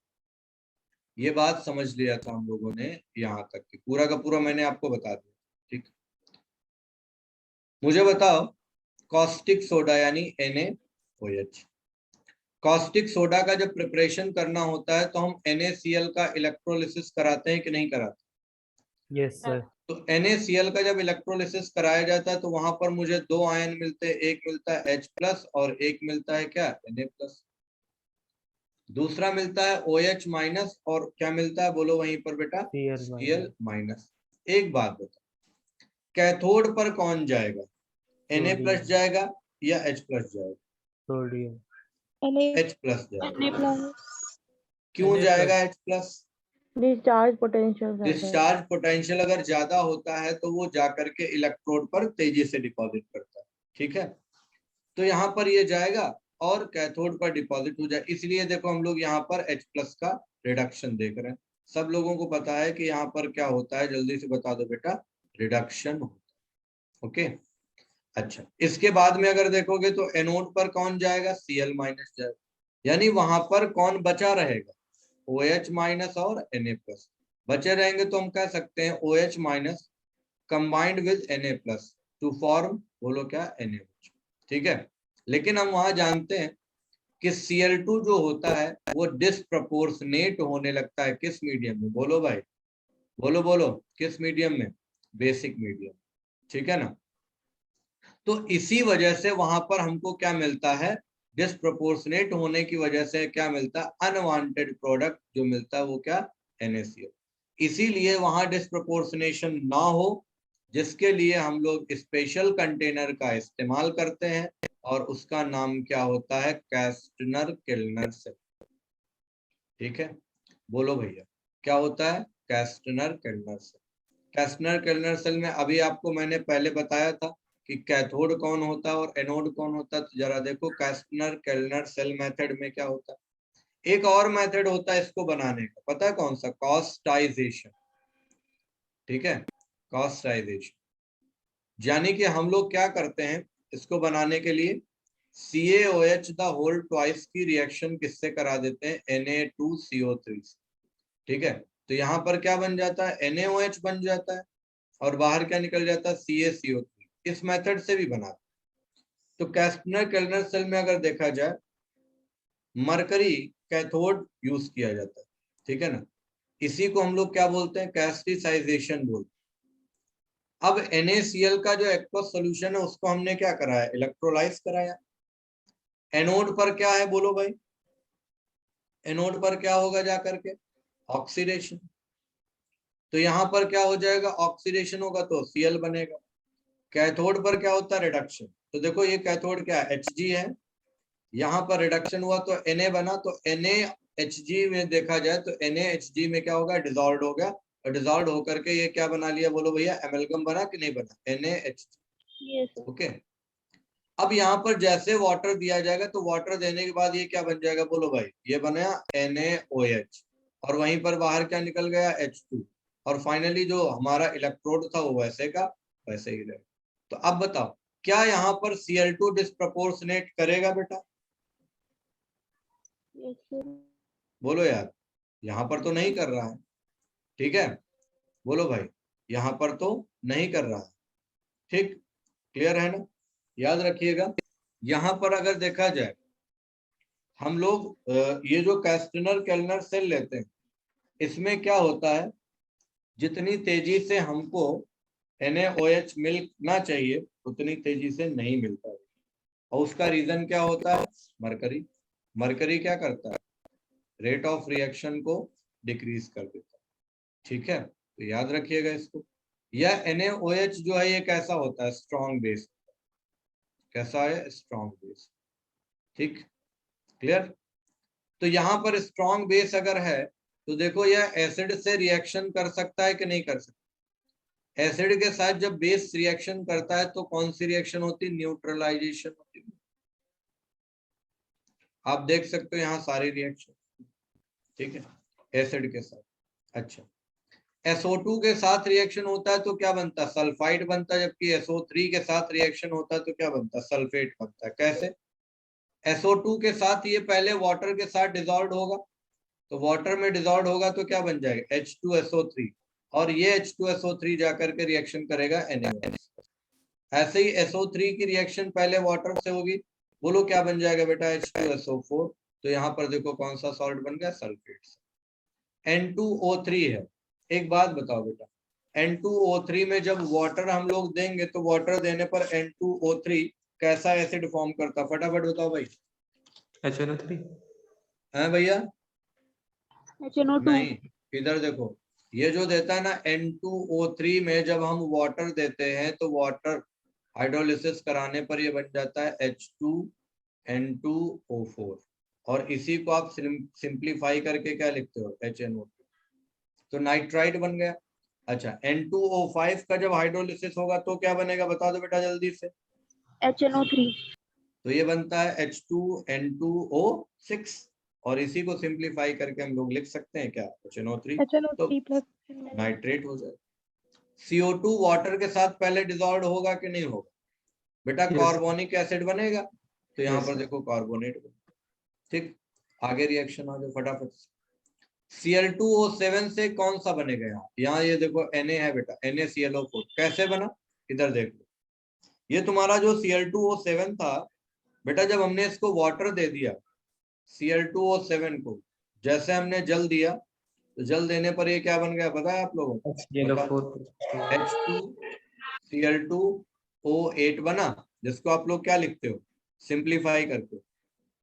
ये बात समझ लिया था हम लोगों ने यहाँ तक की, पूरा का पूरा मैंने आपको बता दिया। ठीक, मुझे बताओ कॉस्टिक सोडा यानी NaOH, कॉस्टिक सोडा का जब प्रिपरेशन करना होता है तो हम NaCl का इलेक्ट्रोलिसिस कराते हैं कि नहीं कराते? Yes sir. तो NaCl का जब इलेक्ट्रोलिसिस कराया जाता है तो वहां पर मुझे दो आयन मिलते हैं, एक मिलता है H+ और एक मिलता है क्या, Na+, दूसरा मिलता है OH- और क्या मिलता है बोलो वहीं पर बेटा, Cl-। एक बात बता, कैथोड पर कौन जाएगा, Na+ जाएगा या H+ जाएगा? सोडियम। H+ जाएगा। क्यों जाएगा H+? डिस्चार्ज पोटेंशियल ज्यादा है। डिस्चार्ज पोटेंशियल अगर ज्यादा होता है तो वो जाकर के इलेक्ट्रोड पर तेजी से डिपॉजिट करता है। ठीक है, तो यहाँ पर ये जाएगा और कैथोड पर डिपॉजिट हो जाए, इसलिए देखो हम लोग यहाँ पर H+ का रिडक्शन देख रहे हैं। सब लोगों को पता है कि यहाँ पर क्या होता है, जल्दी से बता दो बेटा, रिडक्शन होता है। ओके, अच्छा, इसके बाद में अगर देखोगे तो एनोड पर कौन जाएगा, Cl- जाएगा, यानी वहां पर कौन बचा रहेगा, OH- और Na+। बचे रहेंगे तो हम कह सकते हैं OH- combined with Na+ to form, बोलो क्या, NaOH। ठीक है, लेकिन हम वहां जानते हैं कि Cl2 जो होता है वो डिस्प्रपोर्शनेट होने लगता है किस मीडियम में, बोलो भाई, बोलो बोलो, किस मीडियम में, बेसिक मीडियम। ठीक है ना, तो इसी वजह से वहां पर हमको क्या मिलता है, डिस्प्रपोर्शनेट होने की वजह से क्या मिलता है, अनवांटेड प्रोडक्ट जो मिलता है वो क्या, NaCl। इसीलिए वहां डिस्प्रपोर्शनेशन ना हो, जिसके लिए हम लोग स्पेशल कंटेनर का इस्तेमाल करते हैं और उसका नाम क्या होता है, कैस्टनर-केल्नर सेल। ठीक है, बोलो भैया क्या होता है, कैस्टनर-केल्नर सेल। कैस्टनर-केल्नर सेल में अभी आपको मैंने पहले बताया था कि कैथोड कौन होता है और एनोड कौन होता है, तो जरा देखो कैस्टनर-केल्नर सेल मेथड में क्या होता है। एक और मेथड होता है इसको बनाने का, पता है कौन सा, कॉस्टाइजेशन। ठीक है, कॉस्टाइजेशन, यानी कि हम लोग क्या करते हैं इसको बनाने के लिए, CaOH द होल ट्वाइस की रिएक्शन किससे करा देते हैं, Na2CO3। ठीक है, तो यहाँ पर क्या बन जाता है, NaOH बन जाता है और बाहर क्या निकल जाता है, CaCO3। इस मेथड से भी बना। तो कैस्टनर-केल्नर सेल में अगर देखा जाए मरकरी कैथोड यूज किया जाता है। ठीक है ना, इसी को हम लोग क्या बोलते हैं, कैस्टिसाइजेशन बोलते हैं। अब NaCl का जो एक्वस सॉल्यूशन है उसको हमने क्या कराया, इलेक्ट्रोलाइज कराया। एनोड पर क्या है बोलो भाई, एनोड पर क्या होगा जाकर के, ऑक्सीडेशन। तो यहाँ पर क्या हो जाएगा, ऑक्सीडेशन होगा तो Cl बनेगा। कैथोड पर क्या होता है, रिडक्शन। तो देखो ये कैथोड क्या है, Hg है, यहाँ पर रिडक्शन हुआ तो Na बना, तो NaHg में देखा जाए तो NaHg में क्या होगा, डिजॉल्व हो गया, और डिजॉल्व होकर के ये क्या बना लिया बोलो भैया, एमलगम बना कि नहीं बना, NaHg। ओके, अब यहाँ पर जैसे वाटर दिया जाएगा तो वाटर देने के बाद ये क्या बन जाएगा बोलो भाई, ये बना NaOH, और वहीं पर बाहर क्या निकल गया, H2, और फाइनली जो हमारा इलेक्ट्रोड था वो वैसे का वैसे ही रहेगा। तो अब बताओ क्या यहाँ पर Cl2 डिस्प्रपोर्शनेट करेगा बेटा, बोलो यार, यहाँ पर तो नहीं कर रहा है। ठीक है, बोलो भाई, यहाँ पर तो नहीं कर रहा है। ठीक, क्लियर है ना, याद रखिएगा। यहाँ पर अगर देखा जाए हम लोग ये जो कैस्टनर-केल्नर सेल लेते हैं, इसमें क्या होता है, जितनी तेजी से हमको NaOH मिलना चाहिए उतनी तेजी से नहीं मिलता है, और उसका रीजन क्या होता है, मरकरी। मरकरी क्या करता है, रेट ऑफ रिएक्शन को डिक्रीज कर देता है। ठीक है, तो याद रखिएगा इसको। यह NaOH जो है ये कैसा होता है, स्ट्रॉन्ग बेस। कैसा है, स्ट्रॉन्ग बेस। ठीक, क्लियर। तो यहाँ पर स्ट्रॉन्ग बेस अगर है तो देखो यह एसिड से रिएक्शन कर सकता है कि नहीं कर सकता। एसिड के साथ जब बेस रिएक्शन करता है तो कौन सी रिएक्शन होती है, न्यूट्रलाइजेशन होती है। आप देख सकते हो यहाँ सारी रिएक्शन। ठीक है, एसिड के साथ। अच्छा, SO2 के साथ रिएक्शन होता है तो क्या बनता है, सल्फाइड बनता है, जबकि SO3 के साथ रिएक्शन होता है तो क्या बनता है, सल्फेट बनता है। कैसे, SO2 के साथ ये पहले वाटर के साथ डिसॉल्व होगा, तो वाटर में डिजॉल्व होगा तो क्या बन जाएगा H2SO3, और ये H2SO3 जाकर के रिएक्शन करेगा NaOH। ऐसे ही SO3 की रिएक्शन पहले वाटर से होगी, बोलो क्या बन जाएगा बेटा H2SO4। तो यहाँ पर देखो कौन सा सॉल्ट बन गया, सल्फेट। N2O3 है। एक बात बताओ बेटा, N2O3 में जब वाटर हम लोग देंगे तो वाटर देने पर N2O3 कैसा एसिड फॉर्म करता, फटाफट बताओ भाई। HNO3 है भैया? HNO2 नहीं, इधर देखो, ये जो देता है ना N2O3 में जब हम वाटर देते हैं तो वाटर हाइड्रोलिसिस कराने पर ये बन जाता है H2N2O4, और इसी को आप सिंप्लीफाई करके क्या लिखते हो, HNO2, तो नाइट्राइट बन गया। अच्छा, N2O5 का जब हाइड्रोलिसिस होगा तो क्या बनेगा, बता दो बेटा जल्दी से। HNO3 तो ये बनता है H2N2O6, और इसी को सिंप्लीफाई करके हम लोग लिख सकते हैं क्या, HNO3, तो नाइट्रेट हो जाए। CO2 वाटर के साथ पहले डिसॉल्व होगा कि नहीं होगा बेटा, Yes. कार्बोनिक एसिड बनेगा, तो यहाँ Yes, पर sir. देखो कार्बोनेट बनेगा। ठीक, आगे रिएक्शन आ जाओ फटाफट। Cl2O7 से कौन सा बनेगा, यहाँ ये देखो Na है बेटा, NaClO4 कैसे बना, इधर देख लो। ये तुम्हारा जो Cl2O7 था बेटा, जब हमने इसको वाटर दे दिया Cl2O7 को, जैसे हमने जल दिया तो जल देने पर ये क्या बन गया पता है आप लोगों को, H2Cl2O8 बना, जिसको आप लोग क्या लिखते हो सिंप्लीफाई करके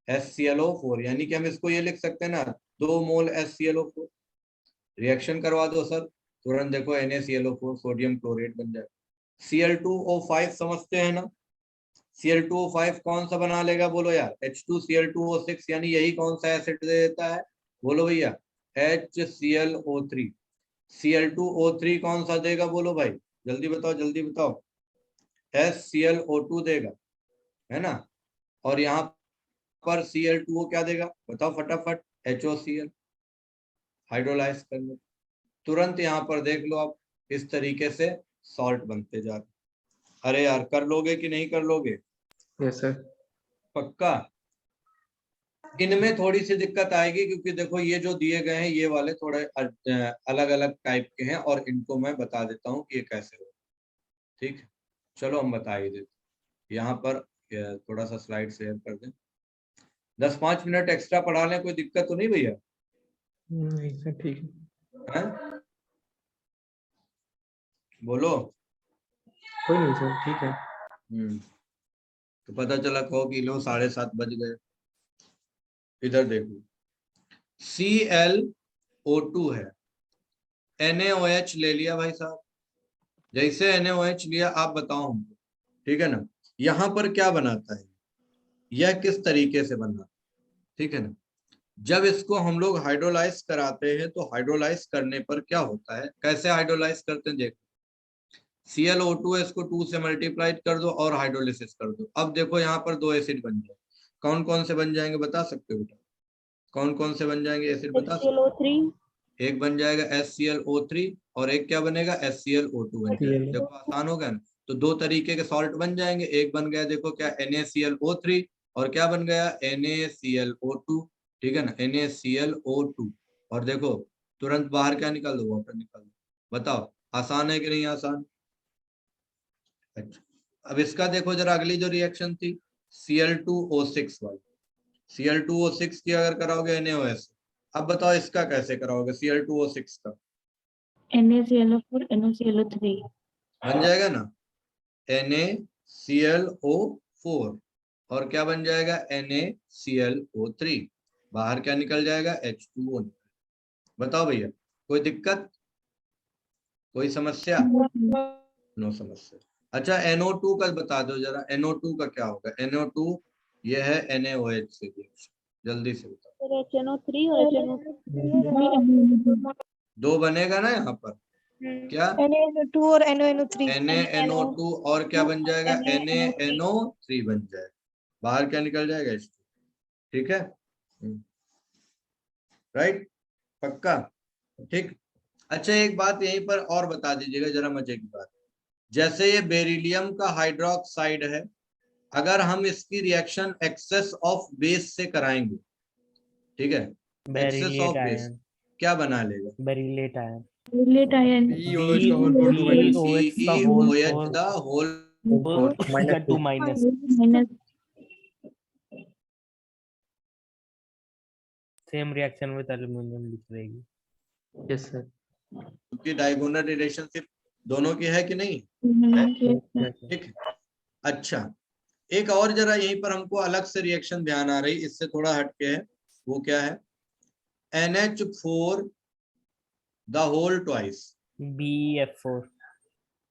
HClO4, यानी कि हम इसको ये लिख सकते हैं ना 2 मोल HClO4। रिएक्शन करवा दो सर, तुरंत देखो NaClO4 सोडियम क्लोरेट बन जाए। Cl2O5 समझते हैं ना, Cl2O5 कौन सा बना लेगा बोलो यार, H2Cl2O6, यानी यही कौन सा एसिड दे देता है बोलो भैया, HClO3। Cl2O3 कौन सा देगा बोलो भाई, जल्दी बताओ जल्दी बताओ, HClO2 देगा, है ना। और यहाँ पर Cl2O क्या देगा बताओ फटाफट, HOCl, हाइड्रोलाइज करने। तुरंत यहाँ पर देख लो आप, इस तरीके से सॉल्ट बनते जा रहे। अरे यार कर लोगे कि नहीं कर लोगे? Yes sir. पक्का? इनमें थोड़ी सी दिक्कत आएगी क्योंकि देखो ये जो दिए गए हैं ये वाले थोड़े अलग अलग टाइप के हैं, और इनको मैं बता देता हूँ कि ये कैसे हो। ठीक, चलो हम बता ही देते। यहाँ पर थोड़ा सा स्लाइड शेयर कर दें, 10-5 मिनट एक्स्ट्रा पढ़ा लें, कोई दिक्कत तो नहीं भैया? नहीं सर ठीक है। बोलो। कोई नहीं सर ठीक है। तो पता चला कहो कि लो 7:30 बज गए। इधर देखो Cl O2 है, NaOH ले लिया भाई साहब, जैसे NaOH लिया आप बताओ हमको, ठीक है ना। यहाँ पर क्या बनाता है, यह किस तरीके से बना, ठीक है ना। जब इसको हम लोग हाइड्रोलाइज कराते हैं तो हाइड्रोलाइज करने पर क्या होता है, कैसे हाइड्रोलाइज करते हैं, देखो ClO2 है, इसको 2 से मल्टीप्लाइड कर दो और हाइड्रोलिसिस कर दो। अब देखो यहाँ पर 2 एसिड बन जाए, कौन कौन से बन जाएंगे बता सकते हो बेटा, कौन कौन से बन जाएंगे एसिड बता सकते हो? एक बन जाएगा HClO3 और एक क्या बनेगा HClO2 बन जाएगा। देखो आसान हो गया ना, तो 2 तरीके के सॉल्ट बन जाएंगे। एक बन गया देखो क्या NaClO3 और क्या बन गया NaClO2, ठीक है ना, NaClO2। और देखो तुरंत बाहर क्या निकाल दो, वाटर निकाल दो। बताओ आसान है कि नहीं आसान? अच्छा, अब इसका देखो जरा अगली जो रिएक्शन थी Cl2O6 वाली, Cl2O6 की अगर कराओगे NaOH, अब बताओ इसका कैसे कराओगे Cl2O6 का? NaClO4 NaClO3 बन जाएगा ना NaClO4 और क्या बन जाएगा NaClO3, बाहर क्या निकल जाएगा H2O। बताओ भैया कोई दिक्कत, कोई समस्या? नो समस्या। अच्छा NO2 का बता दो जरा, NO2 का क्या होगा? NO2 ये है NaOH से रिएक्शन, जल्दी से बताओ। HNO3 और HNO2 दो बनेगा ना यहाँ पर, क्या NaNO2 और NaNO3 NaNO2 और क्या बन जाएगा NaNO3 बन जाएगा, बाहर क्या निकल जाएगा H2, ठीक है राइट, पक्का ठीक। अच्छा एक बात यहीं पर और बता दीजिएगा जरा मजे की बात, जैसे ये बेरिलियम का हाइड्रोक्साइड है, अगर हम इसकी रिएक्शन एक्सेस ऑफ बेस से कराएंगे, ठीक है, एक्सेस ऑफ बेस आयन, क्या बना लेगा? Beryllate ion, relate ion BOH का whole power to minus BeOH का whole BeOH द होल का 2 minus minus same reaction with aluminium लिख देगी। Yes sir. क्योंकि डायगोनल रिलेशनशिप दोनों की है कि नहीं? ठीक है। अच्छा, एक और जरा यहीं पर हमको अलग से रिएक्शन ध्यान आ रही, इससे थोड़ा हटके है। वो क्या है? NH4 the whole twice, BeF4,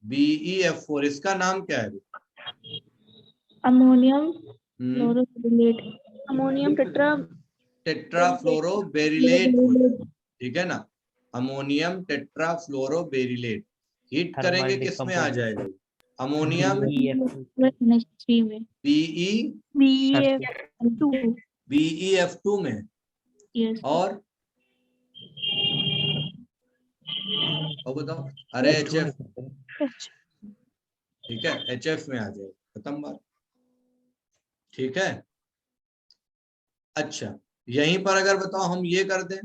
BeF4, इसका नाम क्या है? अमोनियम फ्लोरोबेरिलेट, अमोनियम टेट्राफ्लोरोबेरिलेट, ठीक है ना? अमोनियम टेट्राफ्लोरोबेरिलेट। हिट करेंगे किसमें आ जाएगा? अमोनियम NH3 में, BeF2 में, यस और बताओ, अरे HF, ठीक है, HF में आ जाएगा, खत्म बात, ठीक है। अच्छा, यहीं पर अगर बताओ हम ये कर दें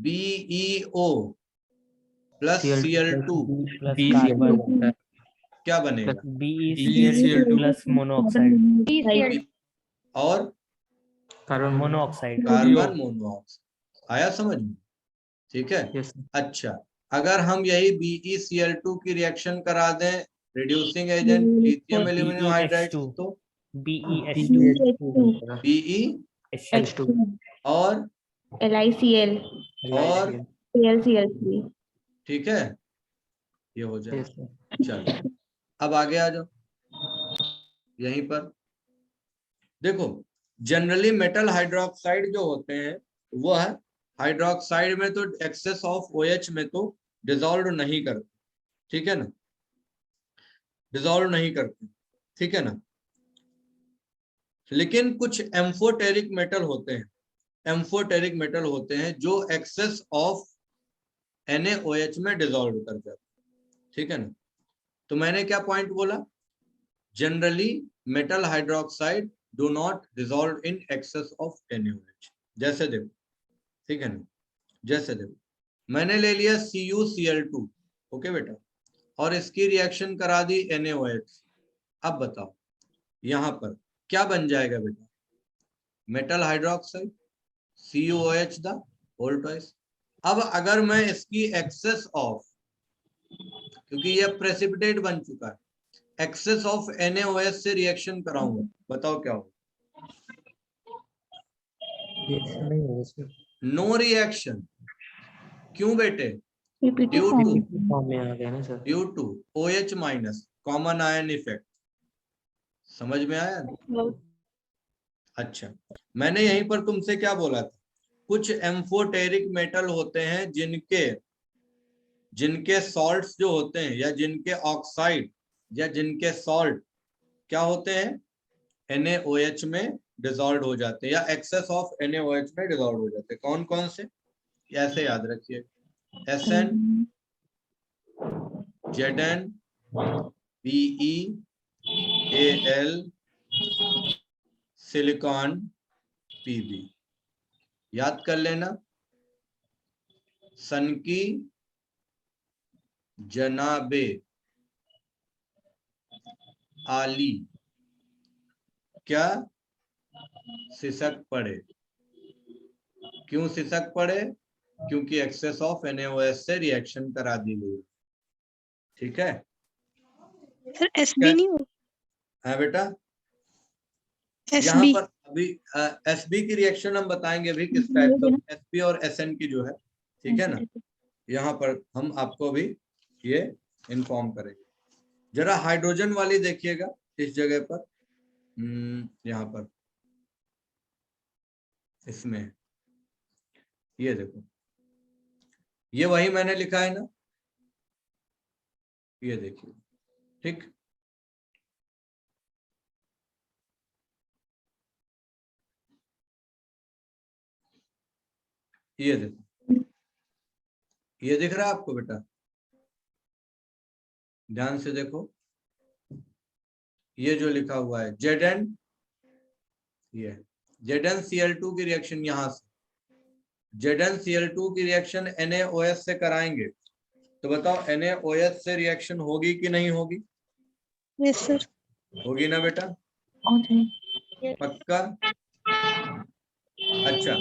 BeO प्लस Cl2 कार्बन, क्या बनेगा? BeCl2 प्लस मोनोऑक्साइड और कार्बन मोनोऑक्साइड, कार्बन मोनोऑक्साइड। आया समझ में? ठीक है। यस अच्छा, अगर हम यही BeCl2 की रिएक्शन करा दें reducing agent lithium aluminium hydride, तो BeH2 BeH2 और LiCl और ClCl3, ठीक है, ये हो जाए। चलो अब आगे आ जाओ। यहीं पर देखो, जनरली मेटल हाइड्रोक्साइड जो होते हैं वो है हाइड्रोक्साइड में तो एक्सेस ऑफ OH में तो डिसॉल्व नहीं करते, ठीक है ना, डिसॉल्व नहीं करते, ठीक है ना। लेकिन कुछ एम्फोटेरिक मेटल होते हैं, एम्फोटेरिक मेटल होते हैं जो एक्सेस ऑफ NaOH में डिसॉल्व कर जाते हैं, ठीक है ना। तो मैंने क्या पॉइंट बोला? Generally metal hydroxide do not dissolve in excess of NaOH। जैसे देखो, ठीक है ना, जैसे देखो मैंने ले लिया CuCl2, ओके बेटा, और इसकी रिएक्शन करा दी NaOH। अब बताओ यहां पर क्या बन जाएगा बेटा? Metal hydroxide CuOH the whole twice. अब अगर मैं इसकी एक्सेस ऑफ, क्योंकि ये प्रेसिपिटेट बन चुका है, एक्सेस ऑफ NaOH से रिएक्शन कराऊंगा, बताओ क्या होगा? No reaction. क्यों बेटे? Due to OH minus common ion effect. समझ में आया? अच्छा, मैंने यहीं पर तुमसे क्या बोला था? कुछ एम्फोटेरिक मेटल होते हैं जिनके सॉल्ट्स जो होते हैं या जिनके ऑक्साइड या जिनके सॉल्ट क्या होते हैं? NaOH में डिसॉल्व हो जाते हैं या एक्सेस ऑफ NaOH में डिसॉल्व हो जाते हैं। कौन कौन से? ऐसे याद रखिए, Sn, Zn, Be, Al, silicon, Pb। याद कर लेना। सन की जनाबे आली क्या सिसक पड़े। क्यों सिसक पड़े? क्योंकि एक्सेस ऑफ NaOH से रिएक्शन करा दी गई, ठीक है। सर SB नहीं हो? है बेटा, यहाँ SB पर अभी SB की रिएक्शन हम बताएंगे अभी किस टाइप का, SB और SN की जो है, ठीक है ना। यहाँ पर हम आपको अभी ये इन्फॉर्म करेंगे। जरा हाइड्रोजन वाली देखिएगा इस जगह पर, यहाँ पर इसमें ये देखो, ये वही मैंने लिखा है ना, ये देखिए, ठीक। ये देखो, ये दिख रहा है आपको बेटा? ध्यान से देखो, ये जो लिखा हुआ है Zn, ये ZnCl2 की रिएक्शन यहां से ZnCl2 की रिएक्शन NaOH से कराएंगे तो बताओ NaOH से रिएक्शन होगी कि नहीं होगी? Yes sir. होगी ना बेटा? पक्का? अच्छा,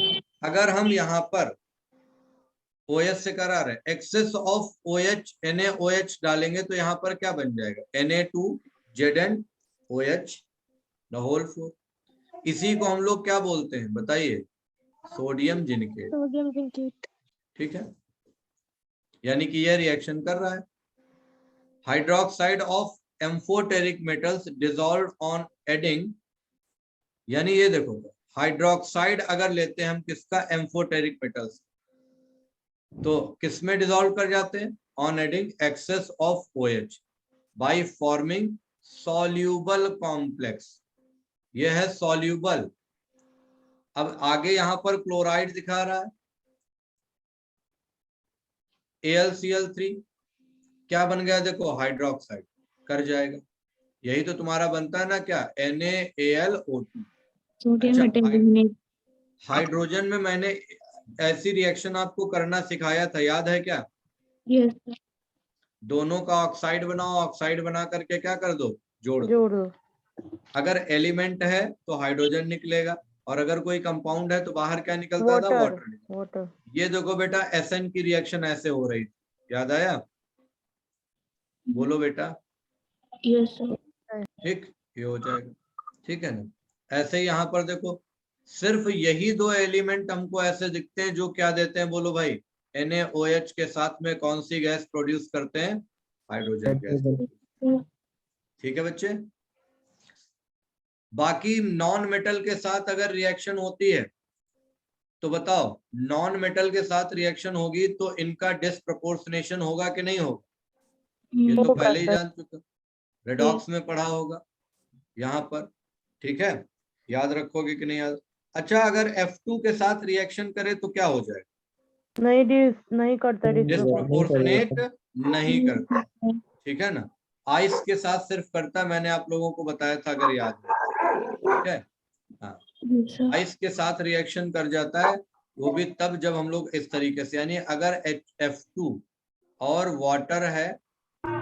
अगर हम यहाँ पर OH से करा रहे हैं, एक्सेस ऑफ OH NaOH डालेंगे तो यहाँ पर क्या बन जाएगा? Na2ZnOH the whole 4। इसी को हम लोग क्या बोलते हैं बताइए? Sodium zincate. Sodium zincate. ठीक है, यानी कि यह रिएक्शन कर रहा है। Hydroxide of amphoteric metals dissolve on adding, यानी ये देखो हाइड्रोक्साइड अगर लेते हैं हम किसका? एम्फोटेरिक मेटल्स, तो किसमें डिसॉल्व कर जाते हैं? On adding excess of OH by forming soluble complex. यह है सॉल्यूबल। अब आगे यहां पर क्लोराइड दिखा रहा है AlCl3, क्या बन गया देखो? हाइड्रोक्साइड कर जाएगा। यही तो तुम्हारा बनता है ना क्या? NaAlO2। अच्छा, हाइड्रोजन में मैंने ऐसी रिएक्शन आपको करना सिखाया था, याद है क्या? Yes sir. दोनों का ऑक्साइड बनाओ, ऑक्साइड बना करके क्या कर दो? जोड़ दो। जोड़ दो। अगर एलिमेंट है तो हाइड्रोजन निकलेगा, और अगर कोई कंपाउंड है तो बाहर क्या निकलता था? वाटर निकलता। वाटर। ये देखो बेटा Sn की रिएक्शन ऐसे हो रही थी, याद आया? बोलो बेटा। Yes sir. ठीक, ये हो जाएगा। ठीक है ना? ऐसे ही यहाँ पर देखो, सिर्फ यही दो एलिमेंट हमको ऐसे दिखते हैं जो क्या देते हैं? बोलो भाई। NaOH के साथ में कौन सी गैस प्रोड्यूस करते हैं? Hydrogen gas. ठीक है बच्चे? बाकी नॉन मेटल के साथ अगर रिएक्शन होती है तो बताओ, नॉन मेटल के साथ रिएक्शन होगी तो इनका डिस्प्रपोर्शनेशन होगा कि नहीं होगा? ये तो पहले ही जान चुका, रेडॉक्स में पढ़ा होगा यहाँ पर। ठीक है, याद रखोगे कि नहीं याद? अच्छा, अगर F2 के साथ रिएक्शन करे तो क्या हो जाएगा? नहीं करता डिस्प्रपोर्शनेट नहीं करता। ठीक है ना? आइस के साथ सिर्फ करता, मैंने आप लोगों को बताया था अगर याद है। ठीक है, हाँ, आइस के साथ रिएक्शन कर जाता है, वो भी तब जब हम लोग इस तरीके से, यानी अगर F2 और वाटर है,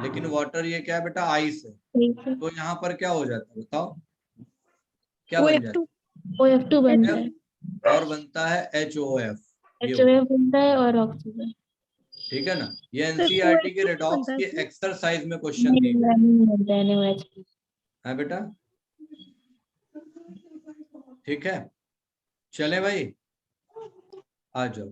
लेकिन वाटर ये क्या है बेटा? आइस है, तो यहाँ पर क्या हो जाता है बताओ? क्या बन जाता है? OF2 बनता है। और बनता है HOF। HOF बनता है और ऑक्सीजन। ठीक है ना? ये NCERT के रेडॉक्स के एक्सरसाइज में क्वेश्चन दी गई है बेटा। ठीक है, चले भाई, आ जाओ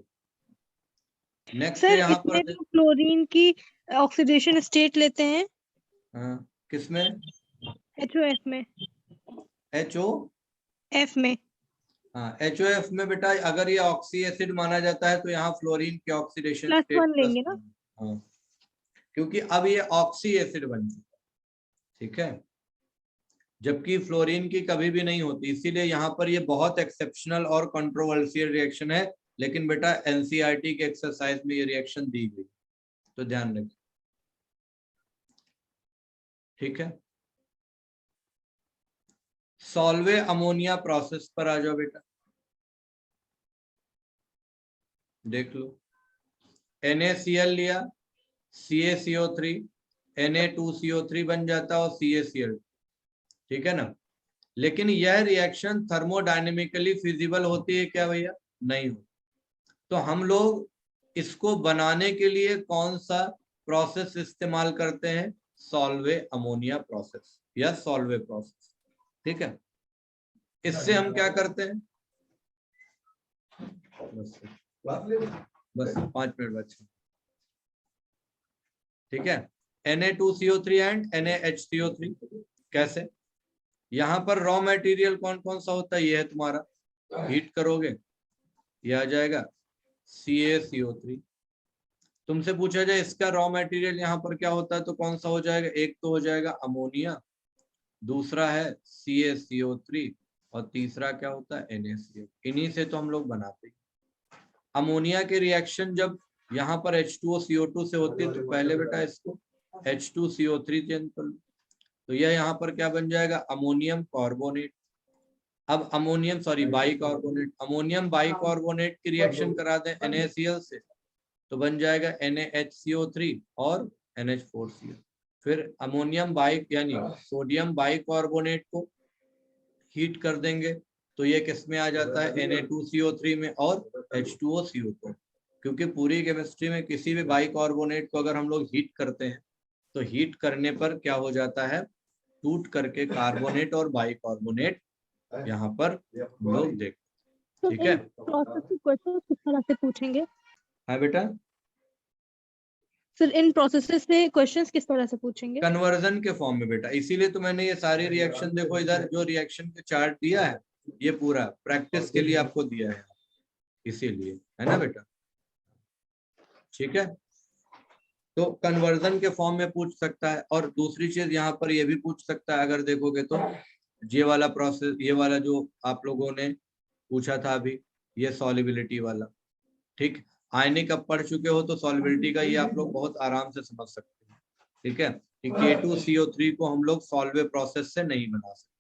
नेक्स्ट। सर यहाँ इसमें पर जो क्लोरीन की ऑक्सीडेशन स्टेट लेते हैं, किसमें? HOF में। HOF में। हाँ, HOF में बेटा अगर ये ऑक्सी एसिड माना जाता है तो यहाँ फ्लोरीन की ऑक्सीडेशन स्टेट +1 लेंगे ना? हाँ, क्योंकि अब ये ऑक्सी एसिड बन चुका। ठीक है, जबकि फ्लोरीन की कभी भी नहीं होती, इसीलिए यहाँ पर ये बहुत एक्सेप्शनल और कंट्रोवर्शियल रिएक्शन है, लेकिन बेटा NCERT के एक्सरसाइज में ये रिएक्शन दी गई, तो ध्यान रखें। ठीक है, सॉल्वे अमोनिया प्रोसेस पर आ जाओ बेटा, देख लो। NaCl लिया, CaCO3, Na2CO3 बन जाता और CaCl। ठीक है ना? लेकिन यह रिएक्शन थर्मोडायनेमिकली फिजिबल होती है क्या भैया? नहीं हो। तो हम लोग इसको बनाने के लिए कौन सा प्रोसेस इस्तेमाल करते हैं? सॉल्वे अमोनिया प्रोसेस या सॉल्वे प्रोसेस। ठीक है, इससे हम क्या करते हैं? बस 5 मिनट बचे। ठीक है, Na2CO3 एंड NaHCO3। कैसे? यहाँ पर रॉ मटेरियल कौन कौन सा होता है? ये है तुम्हारा, हीट करोगे ये आ जाएगा CaCO3। तुमसे पूछा जाए इसका रॉ मटेरियल यहाँ पर क्या होता है तो कौन सा हो जाएगा? एक तो हो जाएगा अमोनिया, दूसरा है CaCO3 और तीसरा क्या होता है? NaCl। इन्हीं से तो हम लोग बनाते हैं। अमोनिया के रिएक्शन जब यहाँ पर H2O CO2 से होती है तो पहले बेटा इसको H2CO3 चेंज कर लो, तो यह यहाँ पर क्या बन जाएगा? Ammonium carbonate. अब अमोनियम बाइकार्बोनेट, अमोनियम बाइकार्बोनेट की रिएक्शन करा दें NaCl से तो बन जाएगा NaHCO3 और NH4Cl। फिर अमोनियम यानी सोडियम बाइकार्बोनेट को हीट कर देंगे तो ये किस में आ जाता है, Na2CO3 में और H2O CO2। क्योंकि पूरी केमिस्ट्री में किसी भी बाइकार्बोनेट को अगर हम लोग हीट करते हैं तो हीट करने पर क्या हो जाता है, टूट करके कार्बोनेट और बाइकार्बोनेट यहाँ पर हम लोग देखते। ठीक है, प्रोसेस के क्वेश्चन किस तरह से पूछेंगे हाँ बेटा, सर? इन प्रोसेसेस से क्वेश्चंस किस तरह से पूछेंगे? कन्वर्जन के फॉर्म में बेटा। इसीलिए तो मैंने ये सारी रिएक्शन, देखो इधर जो रिएक्शन के चार्ट दिया है ये पूरा प्रैक्टिस के लिए आपको दिया है, इसीलिए है ना बेटा। ठीक है, तो कन्वर्जन के फॉर्म में पूछ सकता है। और दूसरी चीज यहाँ पर ये भी पूछ सकता है, अगर देखोगे तो ये वाला प्रोसेस, ये वाला जो आप लोगों ने पूछा था अभी, ये सॉल्युबिलिटी वाला। ठीक, आयनिक अब पढ़ चुके हो तो सॉल्युबिलिटी का ये आप लोग बहुत आराम से समझ सकते हैं। ठीक है, कि K2CO3 को हम लोग सॉल्वे प्रोसेस से नहीं बना सकते।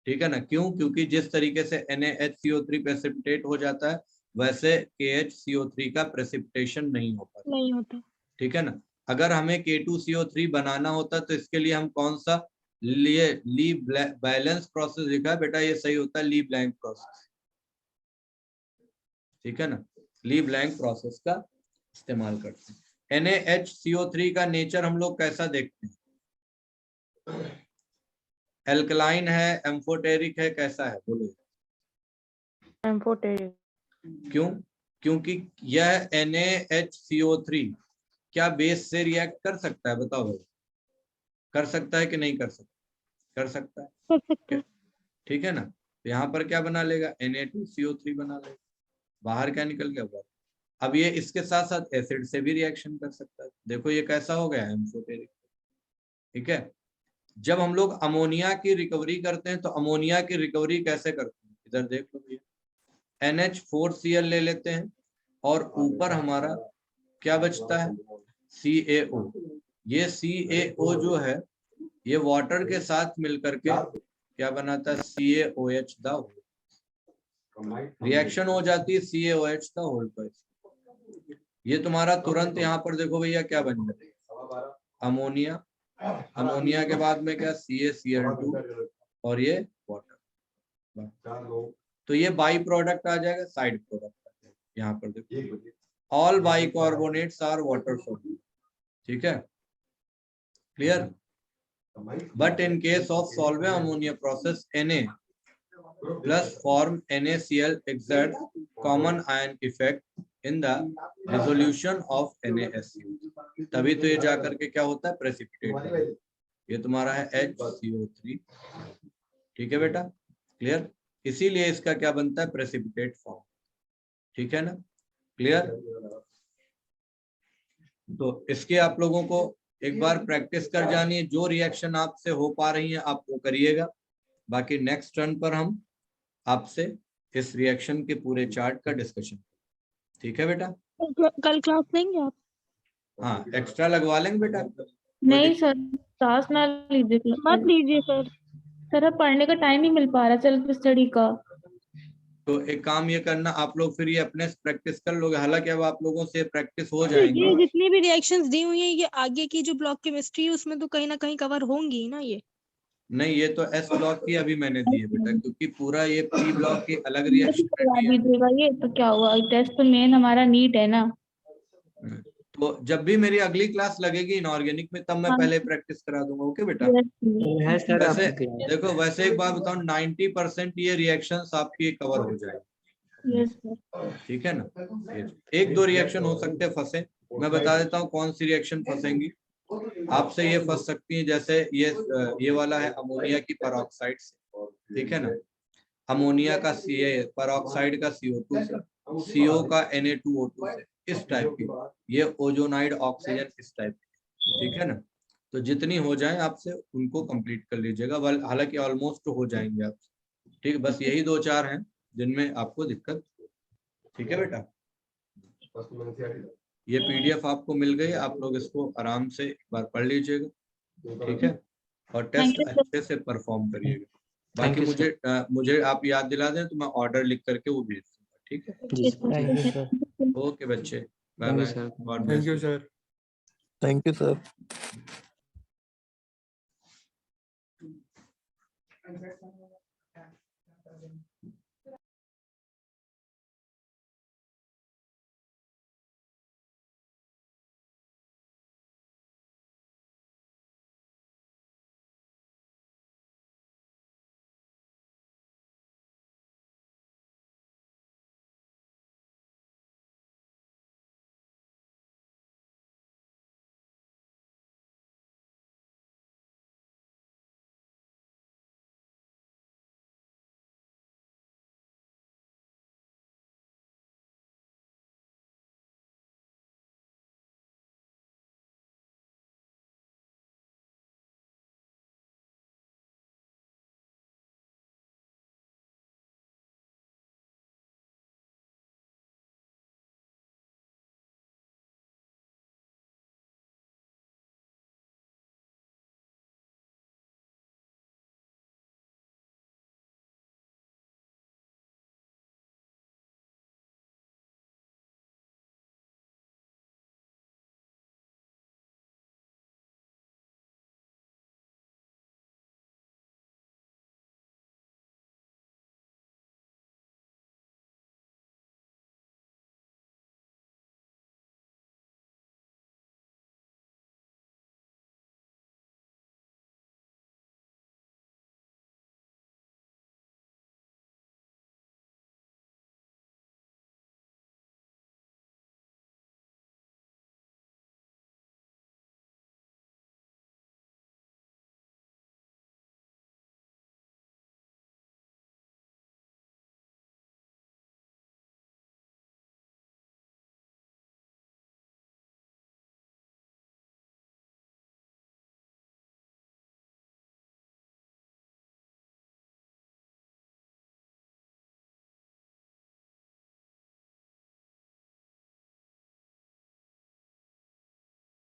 ठीक है ना, क्यों? क्योंकि जिस तरीके से NaHCO3 प्रेसिपिटेट हो जाता है वैसे KHCO3 का प्रेसिपिटेशन नहीं हो पाता। नहीं होता। ठीक है ना, अगर हमें K2CO3 बनाना होता तो इसके लिए हम कौन सा ली बैलेंस प्रोसेस लिखा है बेटा, ये सही होता है ली ब्लैंक प्रोसेस। ठीक है ना, ली ब्लैंक प्रोसेस का इस्तेमाल करते हैं। NaHCO3 का नेचर हम लोग कैसा देखते हैं? एल्कलाइन है, एम्फोटेरिक है, कैसा है बोलो? एम्फोटेरिक। क्यों? क्योंकि यह NaHCO3 क्या बेस से रिएक्ट कर सकता है? बताओ भाई, कर सकता है कि नहीं कर सकता? कर सकता है, कर सकते हैं। ठीक है ना। तो यहाँ पर क्या बना लेगा, Na2CO3 बना लेगा, बाहर क्या निकल गया बाहर। अब ये इसके साथ साथ एसिड से भी रिएक्शन कर सकता है। देखो ये कैसा हो गया, एम्फोटेरिक। ठीक है, जब हम लोग अमोनिया की रिकवरी करते हैं तो अमोनिया की रिकवरी कैसे करते हैं, इधर देख लो भैया। NH4Cl ले लेते हैं और ऊपर हमारा क्या बचता है, CaO। ये CaO जो है ये वाटर के साथ मिलकर के क्या बनाता है, CaOH द होल। रिएक्शन हो जाती है CaOH द होल पर। ये तुम्हारा तुरंत यहाँ पर देखो भैया क्या बन जाता है, अमोनिया। अमोनिया के बाद में क्या, CaCl2 और ये वाटर। तो ये बाई प्रोडक्ट आ जाएगा, साइड प्रोडक्ट यहाँ पर देखो, all bicarbonates are water soluble. ठीक है, clear. But in case of Solvay ammonia process Na plus form NaCl exerts common ion effect in the dissolution of NaSCO। तभी तो ये जाकर के क्या होता है, प्रेसिपिटेट। ये तुम्हारा है HCO3। ठीक है बेटा, क्लियर। इसीलिए इसका क्या बनता है, प्रेसिपिटेट फॉर्म। ठीक है ना, क्लियर। तो इसके आप लोगों को एक बार प्रैक्टिस कर जानी है। जो रिएक्शन आपसे हो पा रही है आप वो करिएगा, बाकी नेक्स्ट टर्न पर हम आपसे इस रिएक्शन के पूरे चार्ट का डिस्कशन। ठीक है बेटा, कल क्लास लेंगे आप? हाँ, एक्स्ट्रा लगवा लेंगे बेटा। नहीं सर, क्लास ना लीजिए। मत लीजिए सर। सर अब पढ़ने का टाइम नहीं मिल पा रहा सेल्फ स्टडी का। तो एक काम ये करना, आप लोग फिर ये अपने प्रैक्टिस कर लोगे। हालांकि अब आप लोगों से प्रैक्टिस हो ये जाएंगी। जितनी भी रिएक्शंस दी हुई है ये आगे की जो ब्लॉक केमिस्ट्री है उसमें तो कहीं ना कहीं कवर होंगी ना ये। नहीं, ये तो S ब्लॉक की अभी मैंने दी है बेटा, क्योंकि पूरा ये P ब्लॉक की अलग रिएक्शन करवा दीजिएगा, ये तो क्या हुआ, टेस्ट तो मेन हमारा नीट है ना। तो जब भी मेरी अगली क्लास लगेगी इनऑर्गेनिक में तब मैं पहले प्रैक्टिस करा दूंगा। ओके बेटा। है सर वैसे आपकी क्लास। देखो, वैसे एक बात बताऊं, 90% ये रिएक्शंस आपकी कवर हो जाएगी। Yes sir. ठीक है ना, एक दो रिएक्शन हो सकते हैं फंसे। मैं बता देता हूँ कौन सी रिएक्शन फंसेंगी आपसे। ये फंस सकती है, जैसे ये वाला है अमोनिया की परऑक्साइड से। ठीक है ना, अमोनिया का परऑक्साइड का CO2 से, CO का Na2O2 से, इस टाइप की। ये ओजोनाइड ऑक्सीजन इस टाइप की। ठीक है ना, तो जितनी हो जाए आपसे उनको कंप्लीट कर लीजिएगा। हालांकि ऑलमोस्ट हो जाएंगे आपसे। ठीक, बस यही दो चार हैं जिनमें आपको दिक्कत। ठीक है बेटा, ये PDF आपको मिल गई, आप लोग इसको आराम से एक बार पढ़ लीजिएगा। ठीक है, और टेस्ट अच्छे से परफॉर्म करिएगा। बाकी you, मुझे आप याद दिला दें तो मैं ऑर्डर लिख करके वो भेज दूंगा, ठीक है। जी थैंक यू सर। ओके बच्चे, bye thank you bye, sir. God thank bless you you. Sir. Thank you sir.